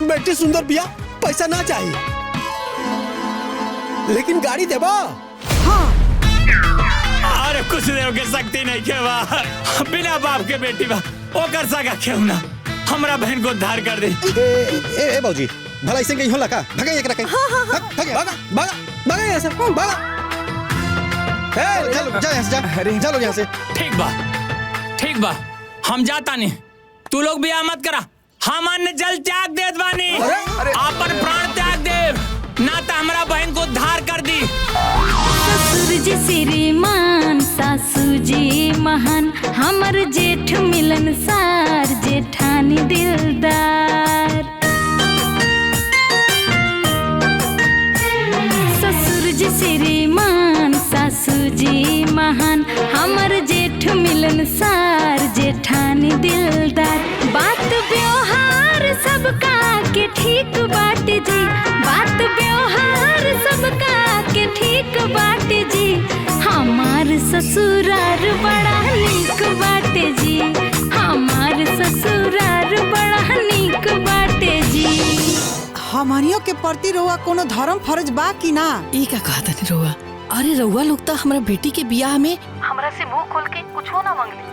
बेटी सुंदर बिया, पैसा ना चाहिए, लेकिन गाड़ी देबा। हाँ अरे कुछ देव के सकती नहीं के बा, बिना बाप के बेटी बा, वो कर सका क्यों ना, हमरा बहन को उद्धार कर दे। ए बाबूजी, भला ऐसे कहीं होला का? भगा एक रखे। भागा भागा भागा यहाँ से, भागा। चलो जा यहाँ से, जा चलो यहाँ से। ठीक बा, हम जाता नहीं, तू लोग भी मत करा, हम अन्य जल त्याग देत बानी, आपन प्राण त्याग देव, ना तो हमारा बहन को उद्धार कर दी। ससुर जी श्रीमान सासू जी महान, हमर जेठ मिलन सार जेठानी दिलदार। ससुर जी श्रीमान सासू जी महान, हमर जेठ मिलन सार जेठानी दिलदार। बात व्यवहार सबका के ठीक बाट जी, बात व्यवहार सबका के ठीक बाट जी, हमार ससुरार बड़ा नीक बाट जी, हमार ससुरार बड़ा नीक बाट जी। हमनियों के प्रति रउआ कोनो धर्म फर्ज बा कि ना? ई का कहता नहीं रउआ? अरे रउआ लोग तो हमारा बेटी के बियाह में हमरा से मुंह खोल के कुछ हो ना मांगली,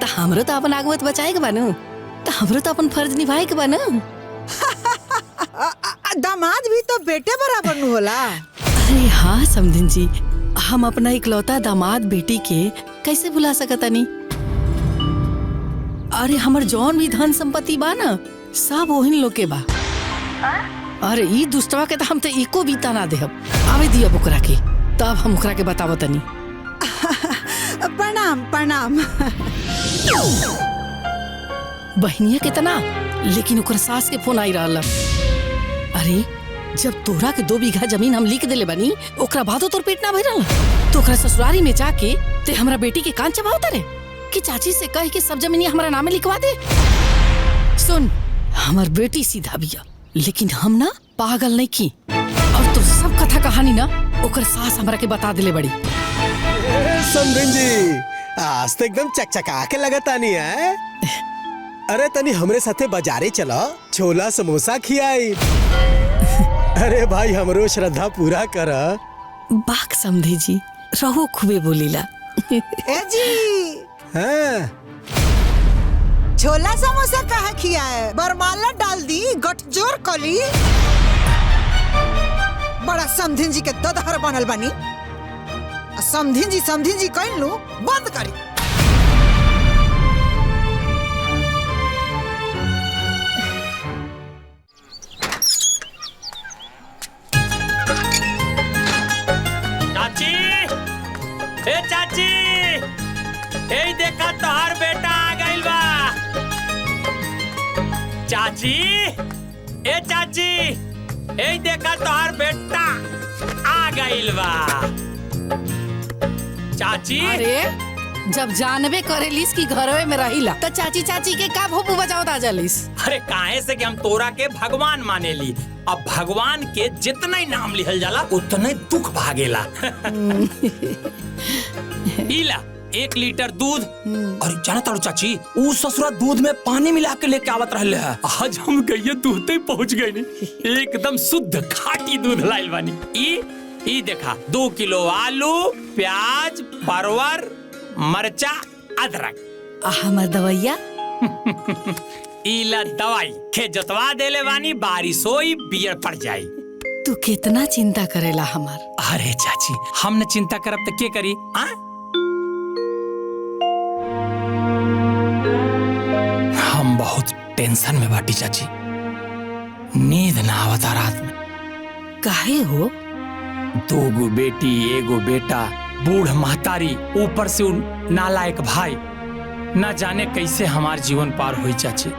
तो हमरो तो अपन आगवत बचाए के बानू, तो हमरो तो अपन फर्ज निभाए के बानू। दामाद भी तो बेटे बराबर न होला। अरे हाँ समधिन जी, हम अपना इकलौता दामाद बेटी के कैसे भुला सकता नहीं। अरे हमर जौन भी धन संपत्ति बा ना, सब ओहिन लोग के बा। अरे ई दुष्टवा के तो हम तो एको बीता ना देहब। आवे दिया ओकरा के, तब हम ओकरा के बतावत तनी। प्रणाम प्रणाम। बहनिया कितना, लेकिन ओकर सास के फोन आई रहल। अरे जब तोरा के 2 बीघा जमीन हम लिख देले बनी, ओकरा बादो तोर पेट ना भरल, तो ओकरा ससुरारी में जाके ते हमरा बेटी के कान चबावता रे कि चाची से कह के सब जमीनिया हमरा नामे लिखवा दे। सुन, हमर बेटी सीधा बिया, लेकिन हम ना पागल नहीं की, और तो सब कथा कहानी ना ओकर सास हमरा के बता दिले बड़ी। समधिन जी, आज तो एकदम चकचका के लगता नहीं है। अरे तनी हमरे साथे बाजारे चला, छोला समोसा खियाई। अरे भाई हमरो श्रद्धा पूरा कर। बाक समझे जी, रहो खूबे बोलीला। ए जी, हाँ। छोला समोसा कहाँ खियाए? बरमाला डाल दी, गठजोर कली। बड़ा समधिन जी के ददहर बनल बनी। समधिन जी कहीं लू बंद करी। चाची, ए देखा तोहार बेटा आ गइल बा। चाची, ए चाची, ए देखा तोहार बेटा आ गइल बा। चाची, अरे जब जानबे करेलिस कि घरवे में रहिला, तो चाची चाची के का भोपू बजाओ दा जलिस। अरे काहे से कि हम तोरा के भगवान मानेली, अब भगवान के जितना ही नाम लिहल जाला उतना दुख भागेला। इला 1 लीटर दूध, और जाना तारू चाची, ऊ ससुरा दूध में पानी मिला के लेके आवत रहले है। आज हम गइए दूध तक पहुंच गए नी, एकदम शुद्ध खाटी दूध लाइल बानी। ई देखा 2 किलो आलू, प्याज, परवर, मरचा, अदरक। हमर दवैया इला दवाई खे जोतवा देले बानी, बारिश होई बियर पड़ जाई। तू कितना चिंता करेला हमार। अरे चाची, हम न चिंता करब तो के करी? हम बहुत टेंशन में बाटी चाची, नींद ना आवता रात में। काहे हो? 2 गो बेटी, 1 गो बेटा, बूढ़ महतारी, ऊपर से नालायक भाई, न जाने कैसे हमार जीवन पार हुई चाची।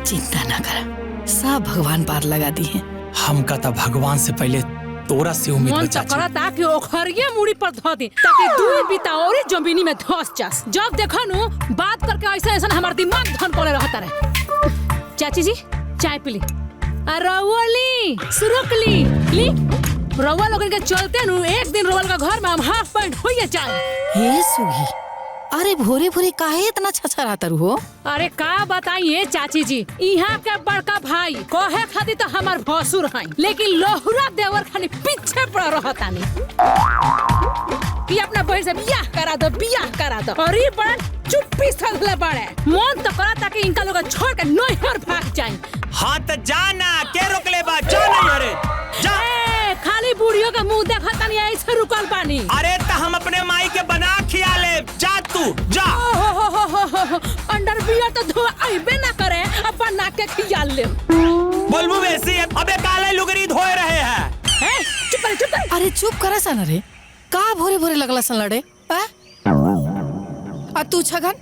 चिंता ना कर, सब भगवान पार लगा दी है। हम कहता भगवान से पहले तोरा से उम्मीद मन चाची। तो करता कि ओखरिये मुड़ी पर धो दे, ताकि 2 बीता और जमीनी में धस जास। जब देखो नु बात करके ऐसा हमार दिमाग धन कोले रहता रहे। चाची जी चाय पी ली, रवली सुरुकली ली। रवा लोगन के चलते नु एक दिन रोवल का घर में हम हाफ पैंट होइए चाय। हे सुगी, अरे भोरे भोरे काहे इतना छछरातर हो? अरे का बताइए चाची जी, यहाँ के बड़का भाई कहे खातिर तो हमार भसुर हैं, लेकिन लोहुरा देवर खानी पीछे पड़ रहता नहीं कि अपना बहन से बियाह करा दो। और ये बड़ा चुप्पी सधले बड़े, मन तो करा ताकि इनका लोग छोड़ के नैहर भाग जाए। हाँ तो जाना, के रोकले बा? जा नहीं, अरे जा। खाली बूढ़ियों का मुंह देखा तनी ऐसे रुकल पानी। अरे तो हम अपने माई के बना खिया ले, जा तू जा। अंडर बियर तो धो आइबे ना करे, अब बना के खिया ले। बोलबू वैसी, अबे काले लुगरी धोए रहे हैं। चुप कर। अरे चुप करा सन रे, का भोरे भोरे लगला सन लड़े? आ तू छगन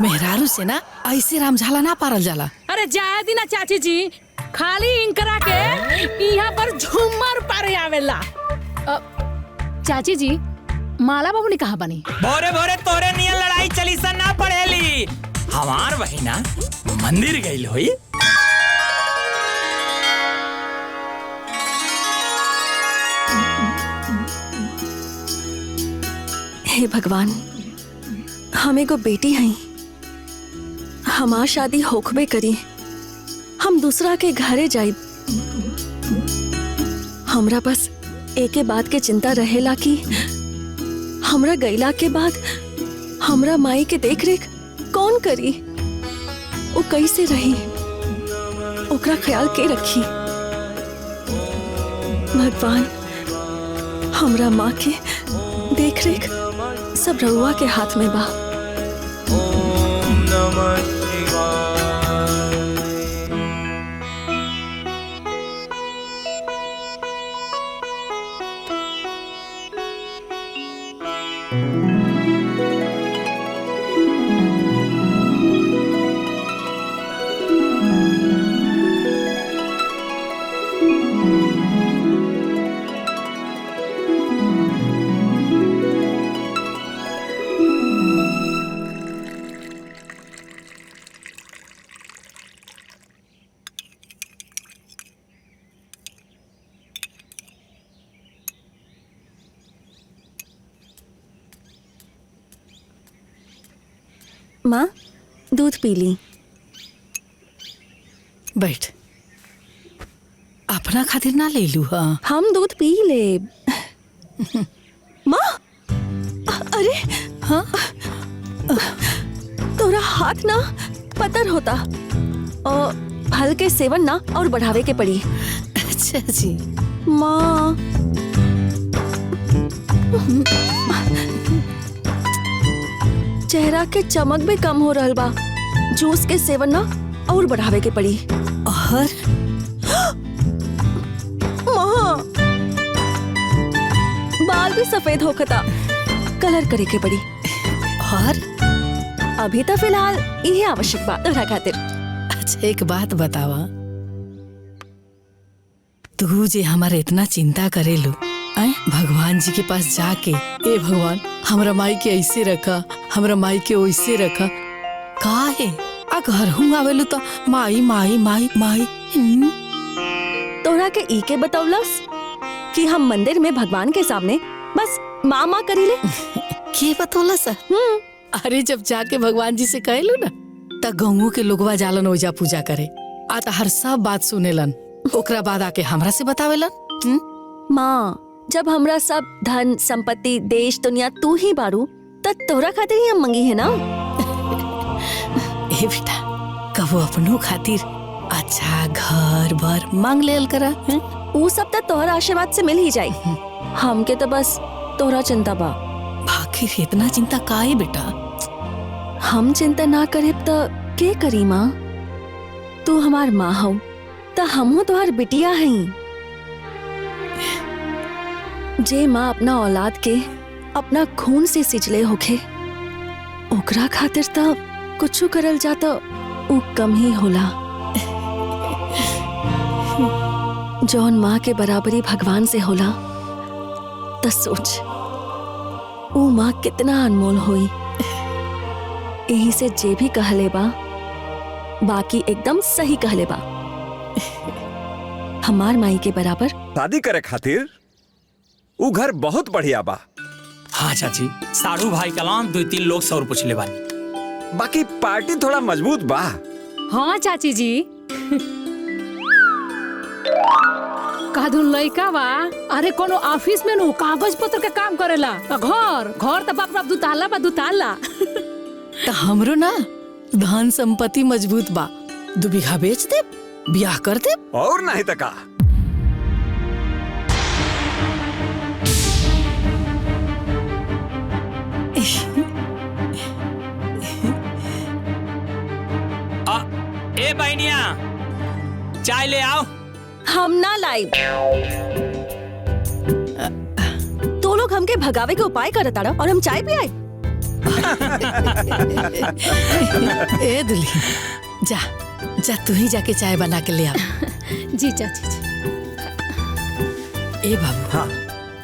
मेहरारू से ना ऐसे रामझाला ना पारल जाला। अरे जाए दी ना चाची जी, खाली इंकरा के यहाँ पर झूमर पारे आवेला। चाची जी, माला बाबू ने कहा बनी? भोरे भोरे तोरे नियन लड़ाई चली सन ना पड़ेली। हमार बहिना मंदिर गई होई। हे भगवान, हम एगो बेटी हई, हमार शादी होखबे करी, हम दूसरा के घरे जाइब। हमरा बस एके बात के चिंता रहेला कि हमरा गईला के बाद हमरा माई के देख रेख कौन करी, वो कैसे रही, ओकरा ख्याल के रखी। भगवान, हमरा माँ के देख रेख सब रउआ के हाथ में बा। ओम नमः शिवाय। माँ, दूध पी ली। बैठ, अपना खातिर ना ले लू? हाँ, हम दूध पी ले। माँ, अरे हाँ, तोरा हाथ ना पतर होता, और फल के सेवन ना और बढ़ावे के पड़ी। अच्छा जी। माँ, चेहरा के चमक भी कम हो रहल बा, जूस के सेवन ना और बढ़ावे के पड़ी। और माँ, बाल भी सफेद होखता, कलर करे के पड़ी। और अभी तो फिलहाल यही आवश्यक बा तोरा खातिर। अच्छा एक बात बतावा, तू जे हमारे इतना चिंता करेलू, भगवान जी के पास जाके, ए भगवान हमरा माई के ऐसे रखा, हमरा माई के वैसे रखा, काहे आ घर हूँ आवेलू तो माई माई माई माई। तोरा के ई के बतौलस कि हम मंदिर में भगवान के सामने बस माँ माँ करीले। के बतौलस? अरे जब जाके भगवान जी से कहलू ना, त गाँवों के लोगवा जालन ओजा पूजा करे, आ त हर सब बात सुनेलन, ओकरा बाद आके हमरा से बतावेलन। माँ, जब हमरा सब धन संपत्ति देश दुनिया तू ही बारू, तब तोरा खातिर ही हम मंगी है ना। ए बेटा, कबो अपनों खातिर अच्छा घर बार मांग लेल करा। वो सब तो तोहरा आशीर्वाद से मिल ही जाए, हमके तो बस तोहरा चिंता बा। आखिर इतना चिंता काहे बेटा? हम चिंता ना करे तो के करी माँ? तू हमार माँ हो, तो हम तोहार बिटिया हई। जे माँ अपना औलाद के अपना खून से सिंचले होखे, ओकरा खातिर तो कुछू करल जाता उ कम ही होला। जौन माँ के बराबरी भगवान से होला, तो सोच उ माँ कितना अनमोल होई। यही से जे भी कहले बा, बाकी एकदम सही कहले बा। हमार माई के बराबर शादी करे खातिर उ घर बहुत बढ़िया बा, हाँ चाची, साढ़ू भाई कलाम 2-3 लोग सौर पूछ ले बानी। बाकी पार्टी थोड़ा मजबूत बा। हाँ चाची जी। कादुन लइका बा, अरे कोनो ऑफिस में नु कागज पत्र के काम करेला। घर तो बाप दू ताला। तो हमरो ना धन संपत्ति मजबूत बा। 2 बीघा बेच दे, ब्याह कर दे। और नहीं तो का। ए बहनिया, चाय ले आओ। हम ना लाई। तो लोग हमके भगावे के उपाय करत आड़ा और हम चाय भी आए। ए दुल्ही, जा जा तू ही जाके चाय बना के ले आ। जी चाची जी। ए बाबू, हाँ।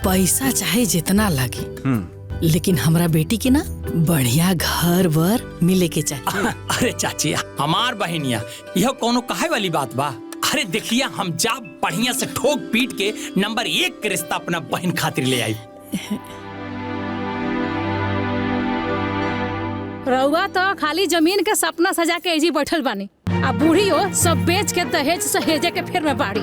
पैसा चाहे जितना लागे, लेकिन हमरा बेटी के ना बढ़िया घर वर मिले के चाहिए। अरे चाची, हमार बहनिया, यह कोनो कहे वाली बात बा। अरे देखिया, हम जा बढ़िया से ठोक पीट के नंबर 1 के रिश्ता अपना बहन खातिर ले आई। रउआ तो खाली जमीन के सपना सजा के एजी बैठल बानी, आ बूढ़ी हो सब बेच के दहेज सहेजे के फेर में बाड़ी।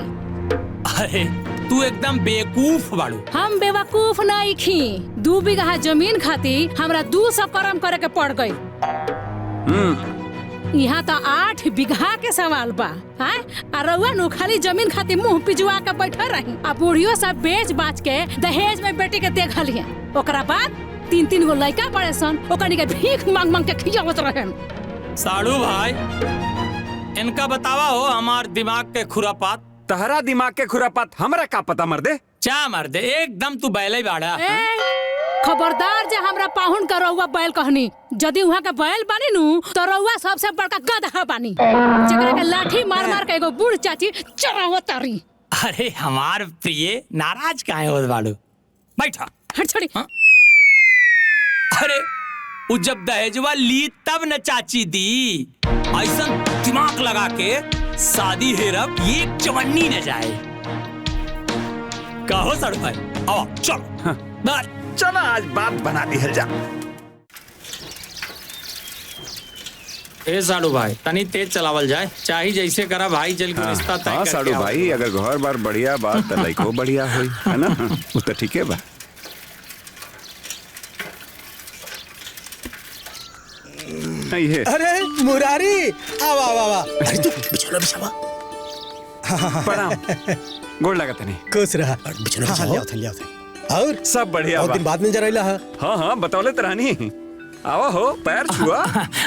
अरे तू एकदम बेवकूफ बाड़ू। हम बेवकूफ नहीं खी। 2 बीघा जमीन खातिर हमरा 200 कर्म करे के पड़ गई। यहाँ तो 8 बीघा के सवाल बा। आ रउआ नु खाली जमीन खातिर मुंह पिजुआ के बैठल रही, आ बूढ़ियो सब बेच बाच के दहेज में बेटी के देखल है। ओकरा बाद 3-3 गो लड़का पड़े सन, ओकनी के भीख मांग मांग के खियावत रहन। साड़ू भाई, इनका बतावा हो हमार दिमाग के खुरापात। तहरा दिमाग के खुरापात हमरा का पता मर्दे। चा मर्दे, एकदम तू बैले बाड़ा। खबरदार जे हमरा पाहुन का रउआ बैल कहनी। यदि वहाँ का बैल बानी नु तो रउआ सबसे बड़का गधा बानी, जेकरा के लाठी मार मार के एगो बूढ़ चाची चरावत तारी। अरे हमार प्रिय, नाराज काहे होत बाड़ू? बैठा। हट छोड़ी। अरे उ जब दहेजवा ली तब न चाची दी। ऐसा दिमाग लगा के शादी हेरब, ये चवन्नी न जाए। कहो साड़ू भाई, आओ चलो। चलो आज बात बना दी है जा। ए साड़ू भाई, तनी तेज चलावल जाए। चाही जैसे करा भाई, चल के रिश्ता तय हाँ करके साड़ू आओ। भाई, अगर घर बार बढ़िया बात तो लइको बढ़िया होई, है ना? वो तो ठीक है बा। ये अरे मुरारी, आवा आवा आवा। अरे तू बिछोला बिछावा। प्रणाम। गोड़ लगत नहीं। खुश रहा। बिछोला बिछाओ। और सब बढ़िया बहुत बा। दिन बाद में जरा हा। हाँ हाँ, बतौले तो रानी। आवा हो, पैर छुआ।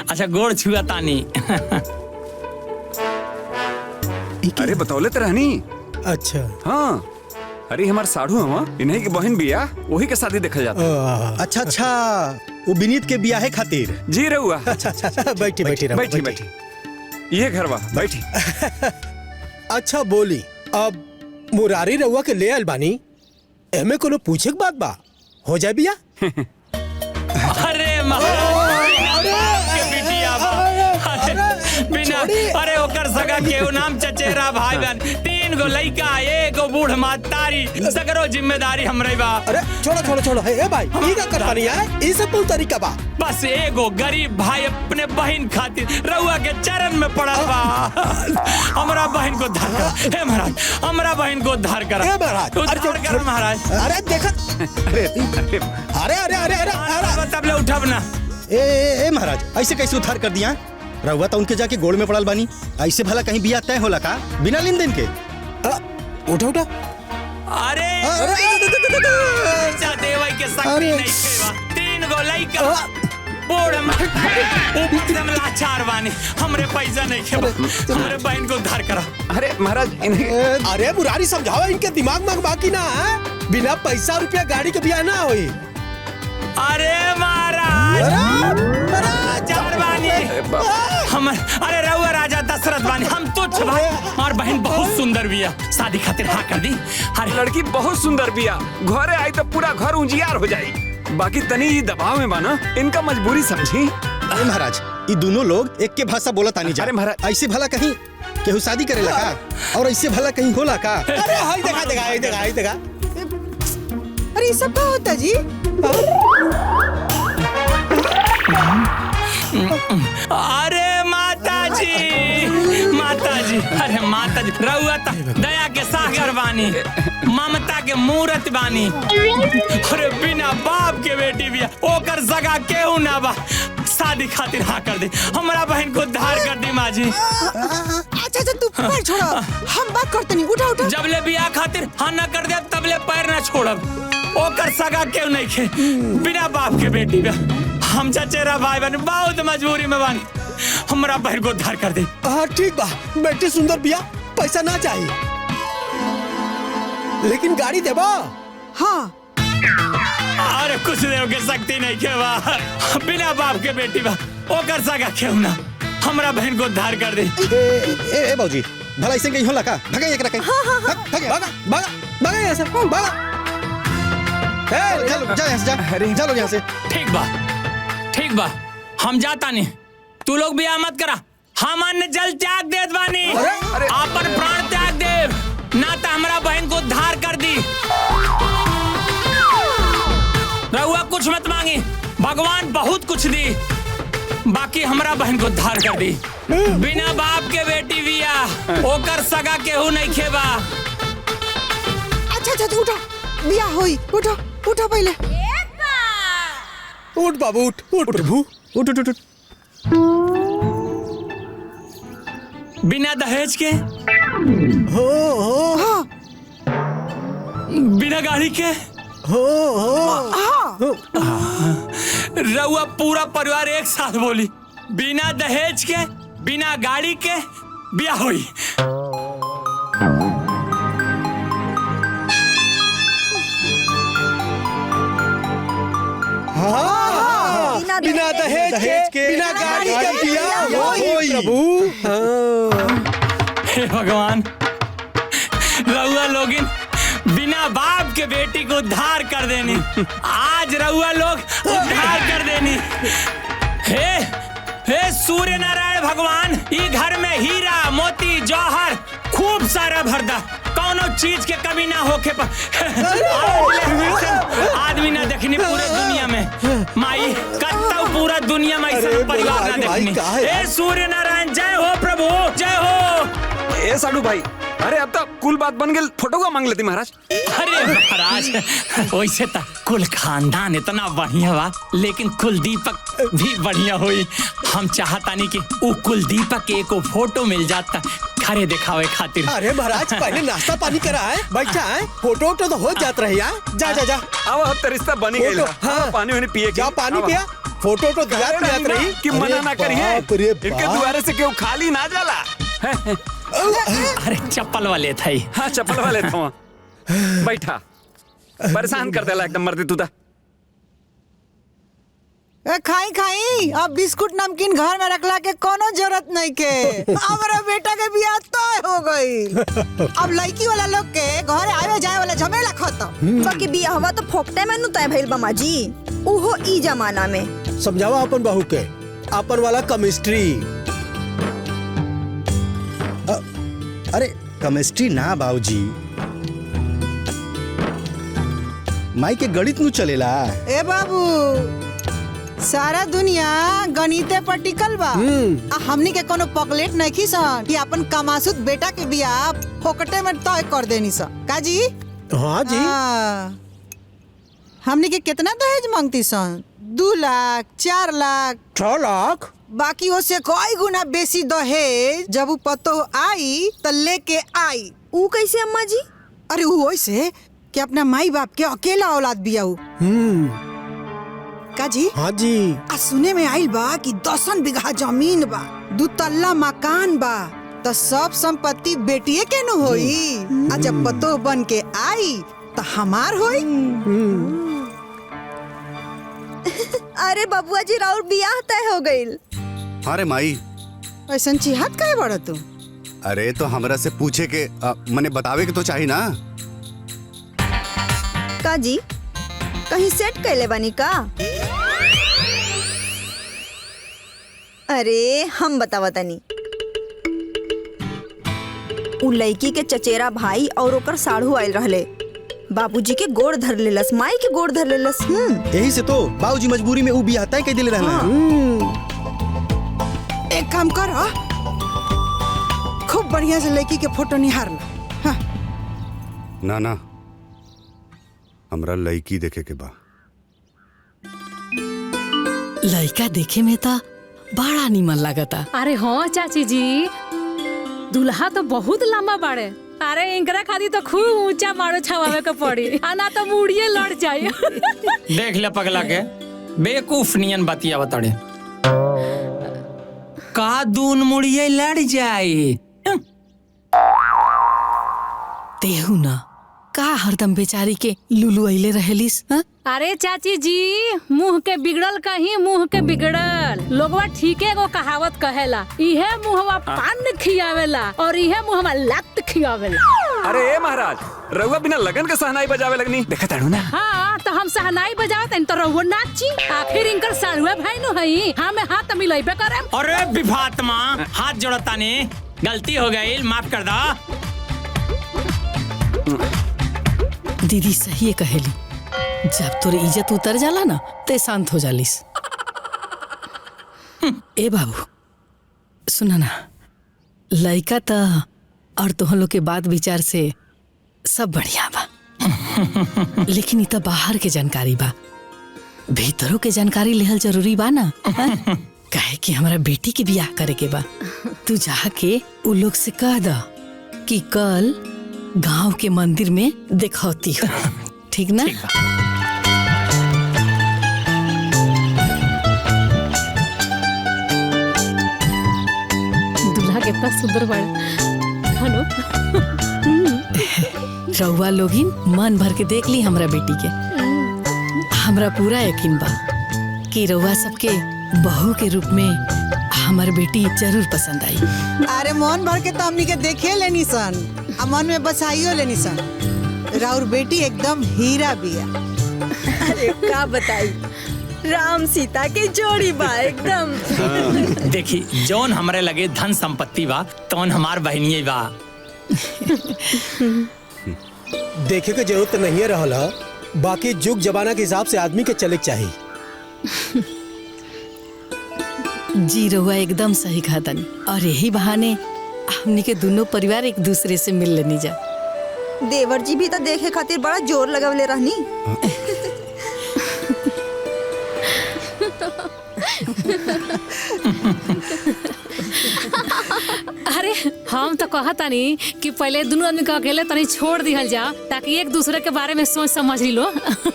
अच्छा, गोड़ छुआ तानी। अरे बतौले तो रानी। अच्छा। हाँ, अरे हमार साढ़ू हवा, इन्हीं की बहन बिया, वही के शादी देखल जाता। अच्छा अच्छा, वो विनीत के ब्याह खातिर। जी रहुआ। बैठी बैठी रहो, बैठी बैठी। ये घर बा, बैठी। अच्छा बोली, अब मुरारी रउआ के ले आयल बानी, एमे कोनो पूछे के बात बा? हो जाए बिया? अरे महाराज के बिटिया बा। बिना अरे ओकर सगा केहू नाम चचेरा भाई बहन, 3 गो लइका, 1 गो बूढ़ मातारी, सगरो जिम्मेदारी हमरे बा। अरे छोड़ो ए भाई, ई का कर पानी है? ई सब कोई तरीका बा? बस एगो गरीब भाई अपने बहन खातिर रउआ के चरण में पड़ा बा। हमरा बहन को उद्धार करा। हे महाराज, हमरा बहन को उद्धार करा। ए महाराज, उद्धार करा महाराज। अरे देखा, अरे तब ले उठब ना। ए महाराज, ऐसे कैसे उद्धार कर दिया? रहुआ तो उनके जाके गोड़ में पड़ल बानी। ऐसे भला कहीं बिया तय होला का बिना लेन देन के? उठा। अरे देवई के शक्ति नहीं सेवा। 3 गो लइका, बूढ़ एकदम लाचार बानी, हमरे पैसा नहीं खेबा। हमरे बहन को उद्धार करा। अरे महाराज, इन्हें अरे मुरारी समझावा, इनके दिमाग में बाकी ना है। बिना पैसा रुपया गाड़ी के बिया ना होई। अरे महाराज, लाचार बानी हम। अरे रउआ राजा दशरथ बानी, हम तुच्छ भाई। और बहन बहुत सुंदर बिया, शादी खातिर हाँ कर दी। अरे लड़की बहुत सुंदर बिया, घरे आई तो पूरा घर उजियार हो जाई। बाकी तनी ये दबाव में बाना, इनका मजबूरी समझी। अरे महाराज, ये दोनों लोग एक के भाषा बोला तानी जा। अरे महाराज, ऐसे भला कहीं केहू शादी करेला का? और ऐसे भला कहीं होला का? अरे हाय देखा। अरे ये सब का होता जी? अरे माता जी, अरे माता जी, रउआ त दया के सागर बानी, ममता के मूरत बानी। अरे बिना बाप के बेटी बिया, ओकर सगा केहू ना बा। शादी खातिर हाँ कर दे, हमारा बहन को उद्धार कर दी माँ जी। अच्छा तू पैर छोड़ो, हम बात करते नहीं। उठा उठा। जब ले बिया खातिर हाँ न कर दे, तब ले पैर न छोड़ब। ओकर सगा केहू नहीं खे, बिना बाप के बेटी बिया। हम चचेरा भाई बहन बहुत मजबूरी में बानी, हमारा बहन को उद्धार कर दे। हाँ ठीक बा, बेटी सुंदर बिया, पैसा ना चाहिए, लेकिन गाड़ी देबो। हाँ अरे कुछ देव के शक्ति नहीं के बा, बिना बाप के बेटी बा, ओकर सगा केहू ना, हमारा बहन को उद्धार कर दे। ए बाबूजी, भला ऐसे कहीं होला का? भगा एकरा कहीं। भागा यहाँ से, भागा। चलो जा यहाँ से, चलो यहाँ से। ठीक बा, हम जाता नहीं, तू लोग भी मत करा। हम अन्न जल त्याग देत बानी, आपन प्राण त्याग देव, ना तो हमारा बहन को उद्धार कर दी। रहुआ कुछ मत मांगी, भगवान बहुत कुछ दी, बाकी हमारा बहन को उद्धार कर दी। बिना बाप के बेटी बिया, ओकर सगा केहू नहीं खेबा। अच्छा उठो, बिया होई। उठो पहले। उठ बाबू, उठ प्रभु, उठ। बिना दहेज के, हो हाँ। बिना गाड़ी के, हो रउआ पूरा परिवार एक साथ बोली, बिना दहेज के, बिना गाड़ी के बिया होई। बिना दहेज के, बिना गाड़ी के बिया होई प्रभु। हे भगवान, रउआ लोगिन बिना बाप के बेटी को उद्धार कर देनी, आज रउआ लोग उद्धार कर देनी। हे सूर्य नारायण भगवान, ई घर में हीरा मोती जौहर खूब सारा भरदा, कौनो चीज के कमी ना होके पर आदमी ना देखनी पूरे दुनिया में। माई कत्ता पूरा दुनिया में ऐसा परिवार ना देखनी। हे सूर्य नारायण, जय हो प्रभु, जय हो। ए साडू भाई, अरे अब तो कुल बात बन गई, फोटो का मांग लेती महाराज। अरे महाराज, वैसे तो कुल खानदान इतना बढ़िया बा, लेकिन कुलदीपक भी बढ़िया हुई। हम चाहतानी कि वो कुलदीपक के एको फोटो मिल जाता घरे दिखावे खातिर। अरे महाराज, पहले नाश्ता पानी करा है, बैठा है, फोटो तो हो जात रही है। जा अब तो रिश्ता बनी गई। हाँ, पानी वानी पिए, जा पानी पिया, फोटो तो दिया रही कि मना ना करिए, इनके द्वारे से क्यों खाली ना जाला। अरे चप्पल वाले थे। हाँ चप्पल वाले थे। बैठा, परेशान कर देला एकदम मर्दी तू ता। खाई अब बिस्कुट नमकीन घर में रखला के कोनो जरूरत नहीं के। हमारा बेटा के बियाह तय हो गई, अब लड़की वाला लोग के घर आवे जाए वाला झमेला खत्म। बाकी बियाहवा तो फोकटे में नु तय भइल बा माँ जी, उहो ई जमाना में। समझावा अपन बहू के, अपन वाला केमिस्ट्री। अरे केमिस्ट्री ना बाबूजी, माई के गणित नु चलेला। ए बाबू, सारा दुनिया गणिते पर टिकल बा। हमनी के कोनो पॉकलेट नहीं खीसन कि अपन कमासुत बेटा के बियाह फोकटे में तय कर देनी सा। काजी? हाँ जी। हमनी के कितना दहेज मांगती सन? 2 लाख, 4 लाख, 6 लाख, बाकी उससे कई गुना बेसी दहेज जब वो पतो आई तो लेके आई। ऊ कैसे अम्मा जी? अरे वो वैसे कि अपना माई बाप के अकेला औलाद बिया। काजी? हाँ जी। आ सुने में आइल बा कि 10 बीघा जमीन बा, 2 तल्ला मकान बा, तो सब संपत्ति बेटिए के नु होई। आ जब पतो बन के आई तो हमार होई। अरे बबुआ जी, राउर बियाह तय हो गइल। अरे माई, ऐसा चिहात काहे बड़ा तू? अरे तो हमरा से पूछे के मने बतावे के तो चाहिए ना। काजी, कहीं सेट कैले बानी का? अरे हम बतावा तनी। उ लड़की के चचेरा भाई और ओकर साढ़ू आयल रहले, बाबूजी के गोड़ धर लेलस, माई के गोड़ धर लेलस। यही से तो बाबूजी मजबूरी में ऊ बियाह तय कर दिले रहना। एक काम कर, खूब बढ़िया से लड़की के फोटो निहार ला। ना ना, हमरा लड़की देखे के बा। लड़का देखे में तो बड़ा निमन लगता। अरे हाँ चाची जी, दूल्हा तो बहुत लंबा बाड़े। अरे इनकरा खादी तो खूब ऊंचा मारो छवावे के पड़ी, आना तो मुड़िए लड़ जाए। देख ले पगला के बेवकूफ नियन बतिया बताड़े। का दून मुड़िए लड़ जाए। तेहू ना का हरदम बेचारी के लुलू अइले रहेलिस। अरे चाची जी, मुंह के बिगड़ल कहीं मुंह के बिगड़ल। लोगवा ठीके को कहावत कहेला, इहे मुहवा पान खियावेला और इहे मुहवा लत खियावेला। अरे ए महाराज, रउआ बिना लगन के सहनाई बजावे लगनी, देखा ताड़ू ना। हाँ तो हम सहनाई बजावत तो रउआ नाची। आखिर इनकर सारुए भाई नु हई, हमें हाथ मिलाइबे करे। अरे विभात्मा, हाथ जोड़ता ने, गलती हो गई, माफ कर दो। दीदी सही कहेली, जब तोर इज्जत उतर जाला ना ते शांत हो जालिस। ए बाबू सुना ना, लड़का तो और तुम लोग के बात विचार से सब बढ़िया बा, लेकिन इ तो बाहर के जानकारी बा, भीतरों के जानकारी लेहल जरूरी बा ना। काहे कि हमारा बेटी के बियाह करे के बा। तू जाके उ लोग से कह द कि कल गांव के मंदिर में दिखौती हो, ठीक ना? दूल्हा कितना सुंदर बड़ा है नो? रउआ लोगिन मन भर के देख ली हमरा बेटी के। हमरा पूरा यकीन बा कि रउआ सबके बहू के रूप में हमार बेटी जरूर पसंद आई। अरे मन भर के तो हमनी के देखे लेनी सन, आ मन में बसाइयो लेनी सन। राउर बेटी एकदम हीरा बिया। अरे का बताई, राम सीता के जोड़ी बा एकदम। देखी जौन हमरे लगे धन संपत्ति बा तौन हमार बहनिये बा। देखे के जरूरत नहीं रहल, बाकी जुग जमाना के हिसाब से आदमी के चले के चाहिए। जी रहुआ एकदम सही कहा तनी, और यही बहाने हमनी के दोनों परिवार एक दूसरे से मिल लेनी जा। देवर जी भी तो देखे खातिर बड़ा जोर लगावले रहनी। अरे हम तो कहतानी कि पहले दोनों आदमी को अकेले तनी छोड़ दिहल जा, ताकि एक दूसरे के बारे में सोच समझ ली लो।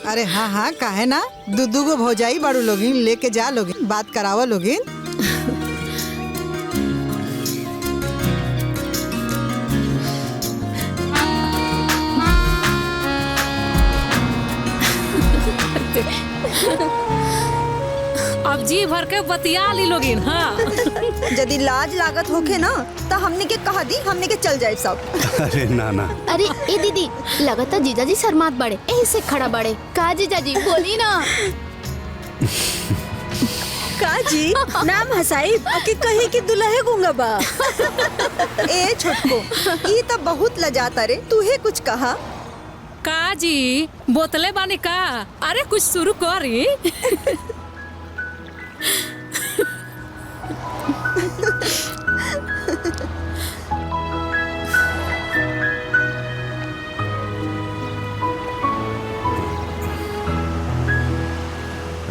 अरे हाँ हाँ, काहे ना, दू गो भौजाई बाड़ू लोगिन, लेके जा लोगिन, बात करावा लोगिन। अब जी भर के बतिया ली लोगिन। हाँ यदि लाज लागत होखे ना तो हमने के कहा दी, हमने के चल जाए सब। अरे ना ना, अरे ए दीदी, लगता जीजाजी शर्मात बड़े, ऐसे खड़ा बड़े। का जीजाजी बोली ना। का जी नाम हसाई कि कहीं की दुल्हे गूंगा बा। ए छोटको, ई तो बहुत लजाता रे, तू ही कुछ कहा। का जी बोतले बानी का? अरे कुछ शुरू करी।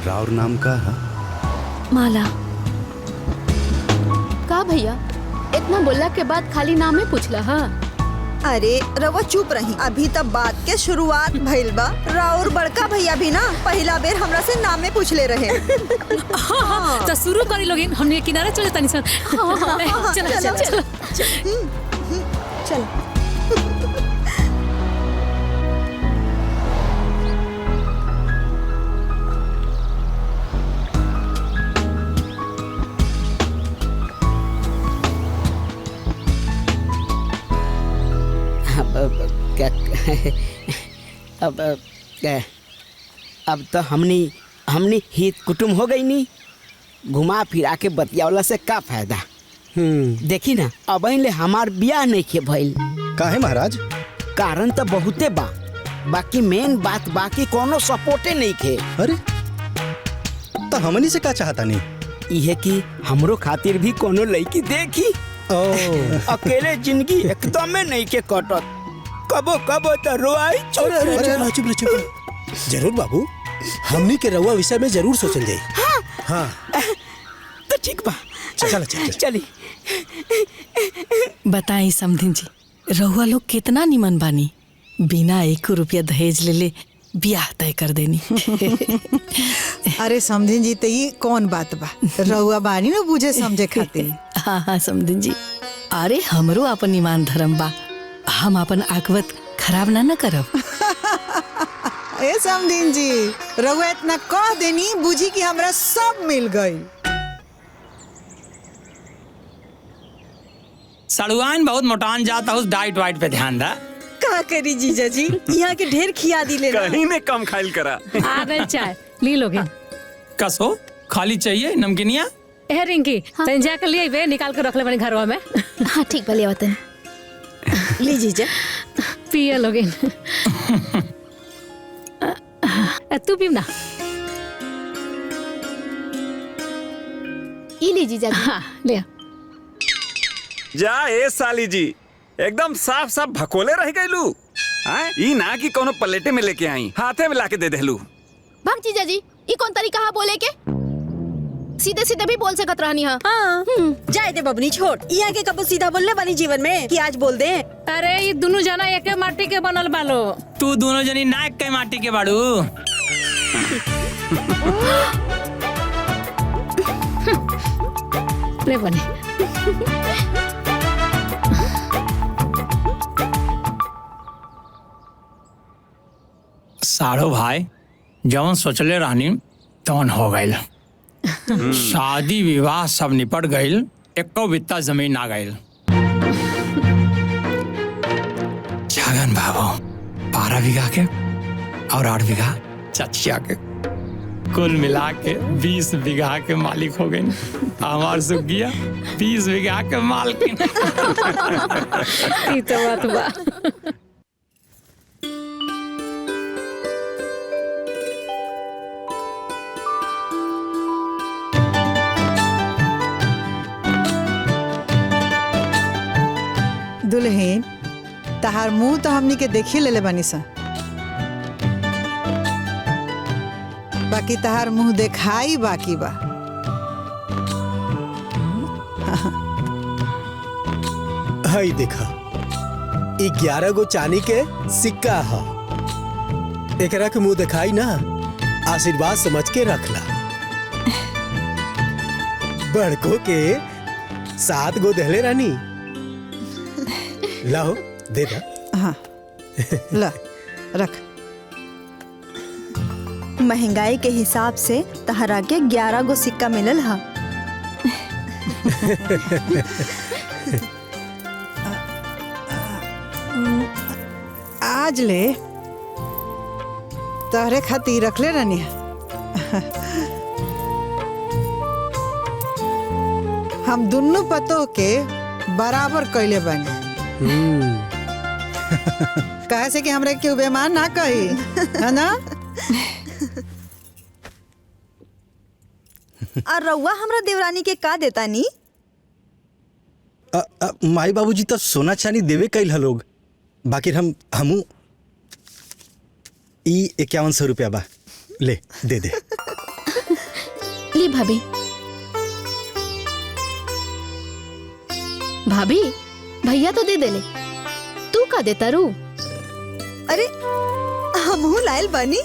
राउर नाम का है? माला। का भैया, इतना बोलला के बाद खाली नाम ही पूछला हा? अरे रवा चुप रही, अभी तब बात के शुरुआत भइल बा। राउर बड़का भैया भी ना पहला बेर हमरा से नामे पूछले रहे। हाँ, तो शुरू करी लोगिन, हमने किनारे चले तनी सन। चलो चलो चलो चलो। अब तो हमनी हित कुटुम हो गई नी, घुमा फिरा के बतियावला से का फायदा। देखी ना, अब ले हमार बियाह नहीं के भइल। काहे महाराज? कारण तो बहुते बा, बाकी मेन बात बाकी कोनो सपोर्टे नहीं खे। अरे तो हमनी से का चाहता नहीं? इहे कि हमरो खातिर भी कोनो लड़की देखी। अकेले जिंदगी एकदम में नहीं के कटत, कबो कबो तो रोआई। अरे चुप जरूर बाबू, हमनी के रउआ विषय में जरूर सोचल जाई। हाँ तो ठीक बा, चली। बताई समधिन जी, रहुआ लोग कितना निमन बानी, बिना 1 रुपया दहेज ले ले ब्याह तय कर देनी। अरे समधिन जी, तो ये कौन बात बा, रहुआ बानी ना बुझे समझे खातिर। हाँ समधिन जी, अरे हमरो अपन ईमान धर्म बा, हम अपन आकवत खराब ना करब। ए समधिन जी, रहुआ इतना कह देनी बुझी कि हमरा सब मिल गई। सड़ुआन बहुत मोटान जाता उस डाइट वाइट पे ध्यान दा। का करी जीजा जी, यहाँ के ढेर खिया दिले ना। कहीं में कम खाइल करा। आ गई चाय, ली लोगे। कसो खाली चाहिए नमकीनिया? ए रिंकी, तन जाकर लिए वे निकाल कर रख ले बने घरवा में। हाँ ठीक भले वतन। ली जीजा, पिए लोगे। तू पीव ना। ई ली जीजा जी। हाँ ले। जा ए साली जी, एकदम साफ साफ भकोले रह गईलू। ई ना कि कोनो प्लेटे में लेके आई, हाथे में लाके दे देलू। भाग जीजा जी, ई कौन तरीका है बोले के? सीधे सीधे भी बोल सकत रहनी है। जाए दे बबनी, छोड़। यहाँ के कबो सीधा बोलने वाली जीवन में कि आज बोल दे। अरे ये दोनों जना एक माटी के बनल बालो। तू दोनों जनी नाक के माटी के बाड़ू। ले बने। साड़ो भाई, जवन सोचले रहनी तवन हो गईल। शादी विवाह सब निपट गईल, एको बित्ता जमीन आ गईल। छगन बाबू 12 बीघा के और 8 बीघा चचिया के, कुल मिला के 20 बीघा के मालिक हो गए। हमार सुगिया 20 बीघा के मालकिन। ई तो बात बा। दुल्हन, तहार मुंह तो हमनी के देखी ले बानी सा, बाकी तहार मुंह देखाई बाकी बा। हई देखा, 11 गो चांदी के सिक्का है। एकरा के मुंह दिखाई ना, आशीर्वाद समझ के रखला। बड़को के 7 गो दहले रानी। लाओ दे दा। हाँ ला रख। महंगाई के हिसाब से तहरा के 11 गो सिक्का मिलल हा। आज ले तहरे खातिर रखले रहनी। हम दुन्नु पतो के बराबर कैले बानी। कहे से कि हमरे क्यों बेमान ना कही, है ना? और रउआ हमरा देवरानी के का देता नी? माई बाबूजी तो सोना चांदी देवे कैल ह लोग, बाकी हमू ई 5100 रुपया बा, ले दे दे। ली भाभी। भाभी भैया तो दे देले, तू का देता रू? अरे हमहू लायल बानी,